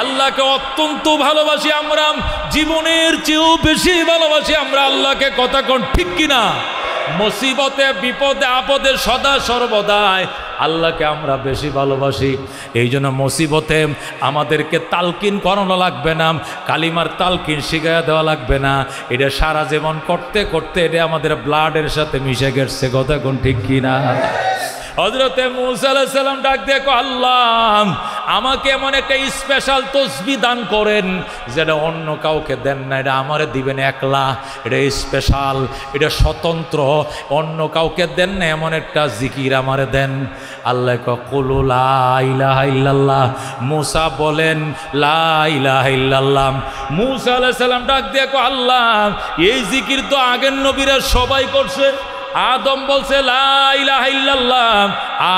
আল্লাহকে অত্যন্ত ভালোবাসি আমরা, জীবনের চেয়েও বেশি ভালোবাসি আমরা আল্লাহকে। কথা কোন ঠিক কিনা? মুসিবতে বিপদে আপদে সদা সর্বদাই আল্লাহকে আমরা বেশি ভালোবাসি। এই জন্য মুসিবতে আমাদেরকে তালকিন করানো লাগবে না, কালিমার তালকিন শিখাইয়া দেওয়া লাগবে না। এটা সারা জীবন করতে করতে এটা আমাদের ব্লাডের সাথে মিশে গেছে। কথা কোন ঠিক কিনা? হযরতে মূসা আলাইহিস সালাম ডাক দিয়ে কয় আল্লাহ আমাকে এমন একটা স্পেশাল তসবিহ দান করেন যেটা অন্য কাউকে দেন না, এটা আমারে দিবেন একলা, এটা স্পেশাল, এটা স্বতন্ত্র, অন্য কাউকে দেন না, এমন একটা জিকির আমারে দেন। আল্লাহ কয় কুলু লা ইলাহা ইল্লাল্লাহ, মূসা বলেন লা ইলাহা ইল্লাল্লাহ। মূসা আলাইহিস সালাম ডাক দিয়ে কয় আল্লাহ এই জিকির তো আগের নবীরা সবাই করছে। আদম বলছে লা ইলাহা ইল্লাল্লাহ,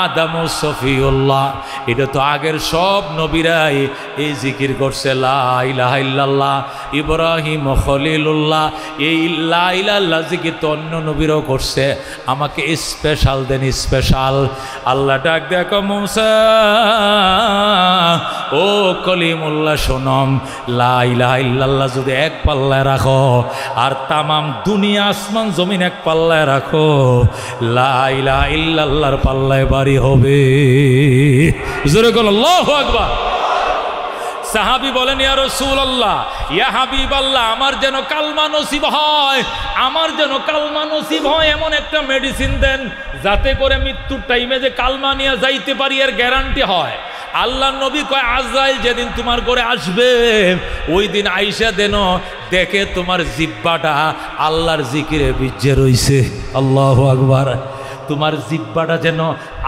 আদম ও সফিউল্লাহ, এটা তো আগের সব নবীরাই এই জিকির করছে লা ইলাহা ইল্লাল্লাহ। ইব্রাহিম ও খলিলুল্লাহ এই লা ইলাহা ইল্লাল্লাহ জিকির তো অন্য নবীরাও করছে, আমাকে স্পেশাল দেন, স্পেশাল। আল্লাহ ডাক দেখো মূসা ও কলিমুল্লাহ শোনম, লা ইলাহা ইল্লাল্লাহ যদি এক পাল্লায় রাখো আর তামাম দুনিয়া আসমান জমিন এক পাল্লায় রাখো, লা ইলাহা ইল্লাল্লাহর পাল্লায় বাড়ি হবে। জোরে বলো আল্লাহু আকবার। সাহাবী বলেন ইয়া রাসূলুল্লাহ, ইয়া হাবিবাল্লাহ, আমার যেন কালমা নসিব হয়, আমার যেন কালমা নসিব হয় এমন একটা মেডিসিন দেন যাতে করে মৃত্যুর টাইমে যে কালমা নিয়ে যাইতে পারি এর গ্যারান্টি হয়। আল্লাহ নবী কয় আজরাইল যেদিন তোমার ঘরে আসবে ওই দিন আইসা দেন দেখে তোমার জিহ্বাটা আল্লাহর জিকিরে ভিজে রইছে। আল্লাহু আকবার। তোমার জিহ্বাটা যেন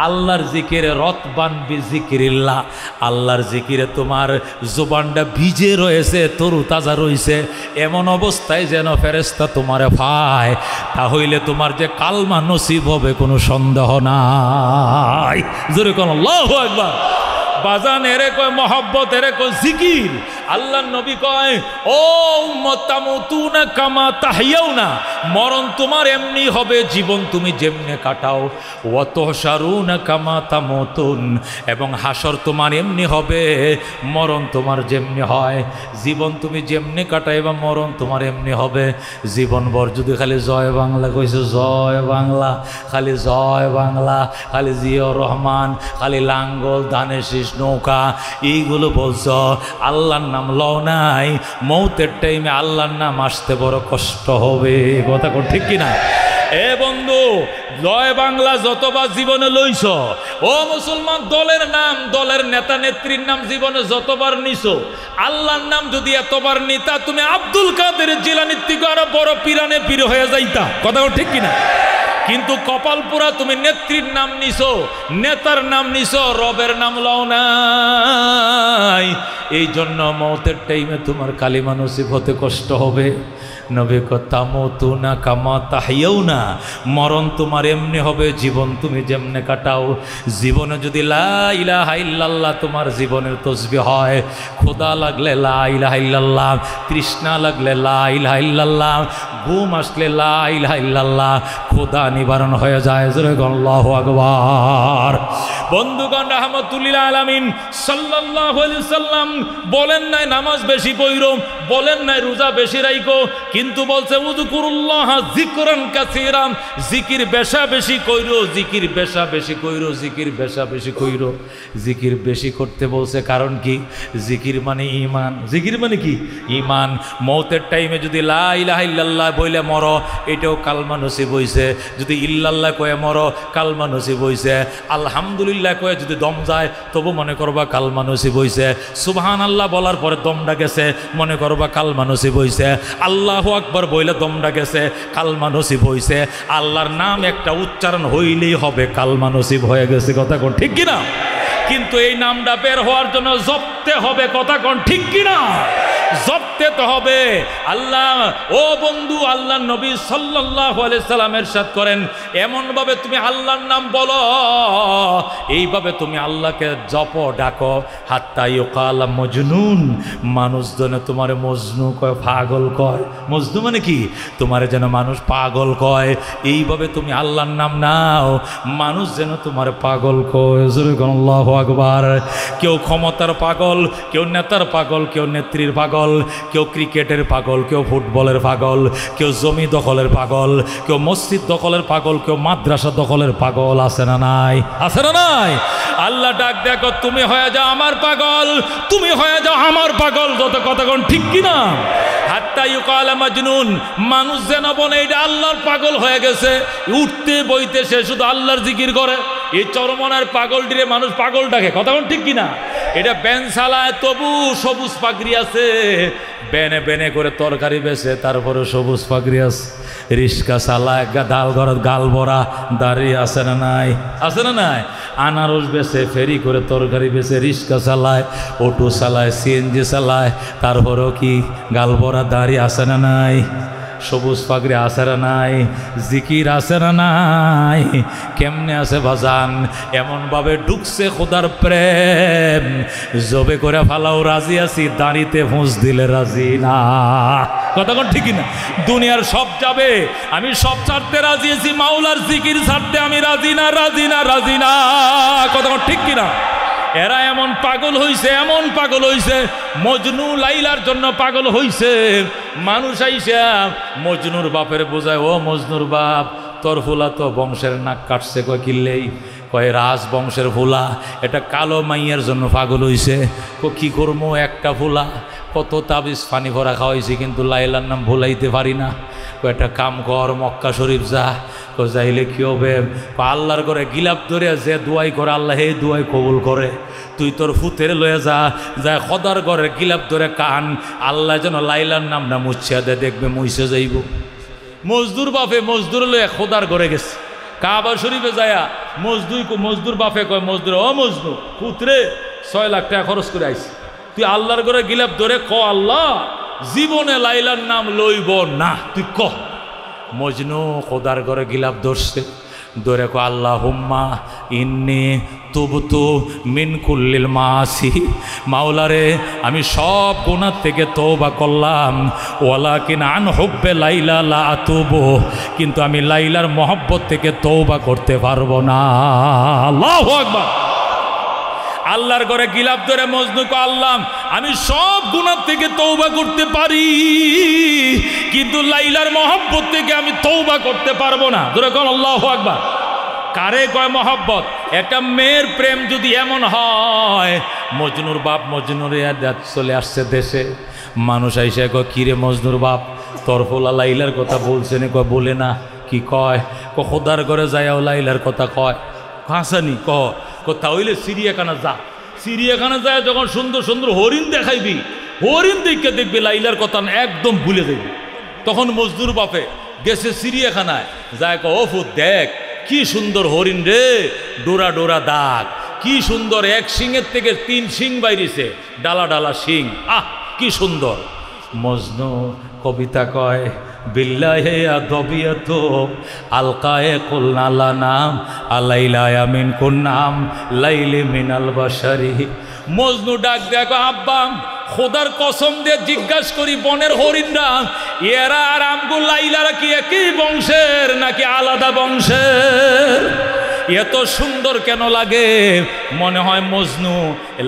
আল্লাহর জিকিরে রতবান বিজিকিরিল্লাহ, আল্লাহর জিকিরে তোমার জবানটা ভিজে রয়েছে, তরু তাজা রয়েছে, এমন অবস্থায় যেন ফেরেশতা তোমারে পায়, তাহলে তোমার যে কালমা নসিব হবে কোনো সন্দেহ নাই। জোরে কোন আল্লাহু আকবার। বাজান এরে কয় মহব্বত, এরে কয় জিকির। আল্লাহ নবী কয় ও উম্মত তামুতুনা কামা তাহইয়াউনা, মরণ তোমার এমনি হবে জীবন তুমি যেমনে কাটাও। ওয়া তুহশারুনা কামা তামুতুন, এবং হাসর তোমার এমনি হবে মরণ তোমার যেমনি হয়। জীবন তুমি যেমনি কাটাইবা মরণ তোমার এমনি হবে। জীবনভর যদি খালি জয় বাংলা কইছো, জয় বাংলা, খালি জয় বাংলা, খালি জিয়াউর রহমান, খালি লাঙ্গল ধানের শীষ নৌকা এইগুলো বলছ, আল্লাহর নাম লও নাই, মৌতের টাইমে আল্লাহর নাম আসতে বড় কষ্ট হবে। কথা ঠিক কিনা? এ বন্ধু, জয় বাংলা যতবার জীবনে লইছ, ও মুসলমান, দলের নাম, দলের নেতা নেত্রীর নাম জীবনে যতবার নিছো, আল্লাহর নাম যদি এতবার নিতা তুমি আব্দুল কাদের জিলানীর থেকে আরো বড় পিরানে পীর হয়ে যাইতা। কথা ঠিক কিনা? কিন্তু কপাল পুরা তুমি নেত্রীর নাম নিছো, নেতার নাম নিছো, রবের নাম লও নাই। এই জন্য মওতের টাইমে তোমার কালিমা নসিব হতে কষ্ট হবে। নবী তামুতুনা কামা তাহইয়াউনা, মরণ তোমার এমনি হবে জীবন তুমি যেমনে কাটাও। জীবনে যদি লা ইলাহা ইল্লাল্লাহ তোমার জীবনের তসবিহ হয়, খোদা লাগলে লা ইলাহা ইল্লাল্লাহ, তৃষ্ণা লাগলে লা ইলাহা ইল্লাল্লাহ, ঘুম আসলে লা ইলাহা ইল্লাল্লাহ, খোদা নিবারণ হয়ে যায়। জোরে আল্লাহু আকবার। বন্ধুগণ, রাহমাতুল্লিল আলামিন সাল্লাল্লাহু আলাইহি সাল্লাম বলেন নাই নামাজ বেশি পড়ো, বলেন নাই রোজা বেশি রাখো, কিন্তু বলছে উযকুরুল্লাহ যিকরান কাসীরা, জিকির বেশা বেশি কইরো, জিকির বেশা বেশি কইরো, জিকির বেশা বেশি কইরো। জিকির বেশি করতে বলছে কারণ কি? জিকির মানে ঈমান। জিকির মানে কি? ঈমান। মওতের টাইমে যদি লা ইলাহা ইল্লাল্লাহ বইলে মরো, এটাও কালমা নসিব হইছে। যদি ইল্লাল্লাহ কয়ে মরো, কালমা নসিব হইছে। আলহামদুলিল্লাহ কয়ে যদি দম যায়, তবু মনে করবা কালমা নসিব হইছে। সুবহানাল্লাহ বলার পরে দমটা গেছে, মনে করবা কালমা নসিব হইছে। আল্লাহু আকবার বইলে দমটা গেছে, কালমা নসিব হইছে। আল্লাহর নাম একটা উচ্চারণ হইলেই হবে কালমা নসিব হয়ে গেছে। কথা কোন ঠিক কিনা? কিন্তু এই নামটা বের হওয়ার জন্য জপতে হবে। কথা কোন ঠিক কিনা? জপতে তো হবে। আল্লাহ, ও বন্ধু, আল্লাহর নবী সাল্লাল্লাহু আলাইহি সাল্লাম ইরশাদ করেন, এমনভাবে তুমি আল্লাহর নাম বলো, এইভাবে তুমি আল্লাহকে জপো, ডাকো, হাত্তা ইউকাল মজনুন, মানুষ যেন তোমার মজনু কয়, পাগল কয়। মজনু মানে কি? তোমার যেন মানুষ পাগল কয়। এইভাবে তুমি আল্লাহর নাম নাও, মানুষ যেন তোমার পাগল কয়। জোরে আল্লাহু আকবার। কেউ ক্ষমতার পাগল, কেউ নেতার পাগল, কেউ নেত্রীর পাগল, কেউ ক্রিকেটের পাগল, কেউ ফুটবলের পাগল, কেউ জমি দখলের পাগল, কেউ মসজিদ দখলের পাগল, কেউ মাদ্রাসা দখলের পাগল। আছে না নাই? আছে না নাই? আল্লাহ ডাক দেখো, তুমি হয়ে যাও আমার পাগল, তুমি হয়ে যাও আমার পাগল। যত কথা কোন ঠিক কিনা? হাত্তা ইউকাল মাজনুন, মানুষ যেন বলে এটা আল্লাহর পাগল হয়ে গেছে। উঠতে বইতে সে শুধু আল্লাহর জিকির করে। এই চরমনার পাগলটিরে মানুষ পাগল ডাকে। কথা কোন ঠিক কিনা? এটা ব্যান চালায়, তবু সবুজ পাগড়ি আছে। বেনে বেনে করে তরকারি বেছে, তারপরে সবুজ পাগড়ি আছে। রিস্কা চালায়, ডাল ঘরত গাল ভরা দাঁড়িয়ে। আছে না নাই? আছে না নাই? আনারস বেছে, ফেরি করে তরকারি বেছে, রিস্কা চালায়, অটো চালায়, সিএনজি চালায়, তারপরেও কি গাল ভরা দাঁড়িয়ে। আছে না নাই? সবুজ পাগড়ি আছে না নাই? জিকির আছে না নাই? কেমনে আছে বাজান? এমনভাবে ঢুকছে খোদার প্রেম, জবে করে ফালাও রাজি আছি, দাঁড়িতে ফুঁস দিলে রাজি না। কথা কোন ঠিক না? দুনিয়ার সব যাবে, আমি সব ছাড়তে রাজি আছি, মাওলার জিকির ছাড়তে আমি রাজি না, রাজি না, রাজি না। কথা কোন ঠিক কিনা? এরা এমন পাগল হইছে, এমন পাগল হইছে, মজনু লাইলার জন্য পাগল হইছে। মানুষ আইসা মজনুর বাপের বোঝায়, ও মজনুর বাপ, তোর ফুলা তো বংশের নাক কাটছে। কয় কিনলেই? কয় রাজ বংশের ফুলা, এটা কালো মাইয়ের জন্য পাগল হইছে। কি করবো, একটা ফুলা, কত তাবিজ পানি ভরা খাওয়াইছি, কিন্তু লাইলার নাম ভুলাইতে পারি না। একটা কাম কর, মক্কা শরীফ যা। যাইলে কি হবে? আল্লাহর করে গিলাপ ধরে যে দুয়াই করে, আল্লাহ এই দুয়াই কবুল করে। তুই তোর ফুতের লয়ে যা, যায় খদার ঘরে গিলাপ ধরে কান, আল্লাহ যেন লাইলার নাম না মুছিয়া দে, দেখবে মুইছে যাইব। মজদুর বাপে মজদুর লয়ে খোদার ঘরে গেছে, কাবা শরীফে যায়া মজদুর বাপে কয়, মজদুর, ও মজদুর পুত্রে 6 লাখ টাকা খরচ করে আইছি, তুই আল্লাহর ঘরে গিলাপ ধরে ক, আল্লাহ জীবনে লাইলার নাম লইব না, তুই ক। মজনু খোদার ঘরে গিলাপ ধরছে, ধরে কো, আল্লাহুম্মা ইন্নী তুবতু মিন কুল্লিল মাসি, মাওলারে আমি সব গুনাহ থেকে তওবা করলাম, ওয়ালাকিন আন হুব্বে লাইলা লা আতুবু, কিন্তু আমি লাইলার মহব্বত থেকে তওবা করতে পারবো না। আল্লাহু আকবার। আল্লাহর ঘরে গিলাপ ধরে মজনু কো, আল্লাহ আমি সব গুনাহ থেকে তওবা করতে পারি, কিন্তু লাইলার মহব্বত থেকে আমি তওবা করতে পারবো না। ধরে কোন আল্লাহু আকবার। কারে কয় মহব্বত? একটা মেয়ের প্রেম যদি এমন হয়, মজনুর বাপ মজনুর চলে আসছে দেশে, মানুষ আইসে কয়, কিরে মজনুর বাপ, তোর ফোলা লাইলার কথা বলছে না? কয় বলে না। কি কয়? খোদার ঘরে যাইও লাইলার কথা কয়। হাসানি কথা হইলে চিড়িয়াখানা যা, চিড়িয়াখানা যায় যখন সুন্দর সুন্দর হরিণ দেখাইবি, হরিণ দেখে দেখবি লাইলার কথা একদম ভুলে দেখবি। তখন মজদুর বাপে গেছে চিড়িয়াখানায়, যায় ও ফুট দেখ কি সুন্দর হরিণ রে, ডোরা ডোরা দাগ, কি সুন্দর, এক শিংয়ের থেকে 3 শিং বাইরেছে, ডালা ডালা শিং, আহ কি সুন্দর। মজনু কবিতা কয়, বিল্লাহে আদবিয়াত আলকায়ে কুলনালা নাম আলাইলা আমিন কুন্নাম লাইলি মিনাল বাশারি। মজনু ডাক দেখো, আব্বা খোদার কসম দিয়ে জিজ্ঞাসা করি, বনের হরিণরা এরা আর আমগো লাইলারা কি একই বংশের নাকি আলাদা বংশের? এত সুন্দর কেন লাগে? মনে হয় মজনু,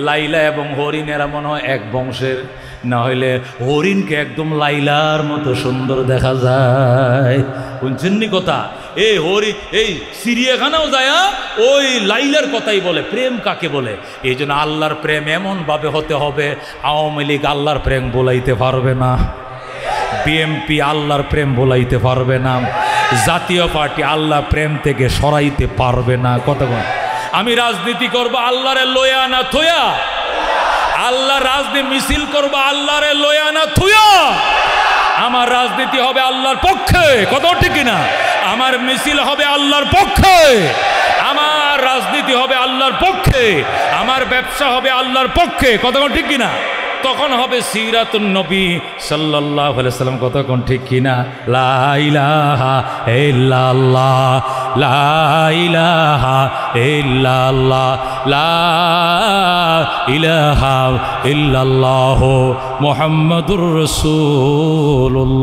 লাইলা এবং হরিণ এরা মনে হয় এক বংশের, না হইলে হরিণকে একদম লাইলার মতো সুন্দর দেখা যায়। বুঝছেননি কথা? এই চিড়িয়াখানাও যায় ওই লাইলার কথাই বলে, প্রেম কাকে বলে। এই জন্য আল্লাহর প্রেম এমনভাবে হতে হবে, আওয়ামী লীগ আল্লাহর প্রেম বলাইতে পারবে না, বিএনপি আল্লাহর প্রেম বলাইতে পারবে না, জাতীয় পার্টি আল্লাহ প্রেম থেকে সরাইতে পারবে না। কতক্ষণ আমি রাজনীতি করবো আল্লাহরে লয়া না থুয়া, আল্লাহ রাজনীতি মিছিল করবো আল্লাহরে লয়া না থুয়া। আমার রাজনীতি হবে আল্লাহর পক্ষে, কত ঠিক কিনা? আমার মিছিল হবে আল্লাহর পক্ষে, আমার রাজনীতি হবে আল্লাহর পক্ষে, আমার ব্যবসা হবে আল্লাহর পক্ষে, কতক্ষণ ঠিক কিনা? তখন হবে সিরাতুন নবী সাল্লাল্লাহু আলাইহি সাল্লাম, কতক্ষণ ঠিক কিনা? লা ইলাহা ইল্লাল্লাহ, লা ইলাহা ইল্লাল্লাহ, লা ইলাহা ইল্লাল্লাহ মুহাম্মাদুর রাসূলুল্লাহ।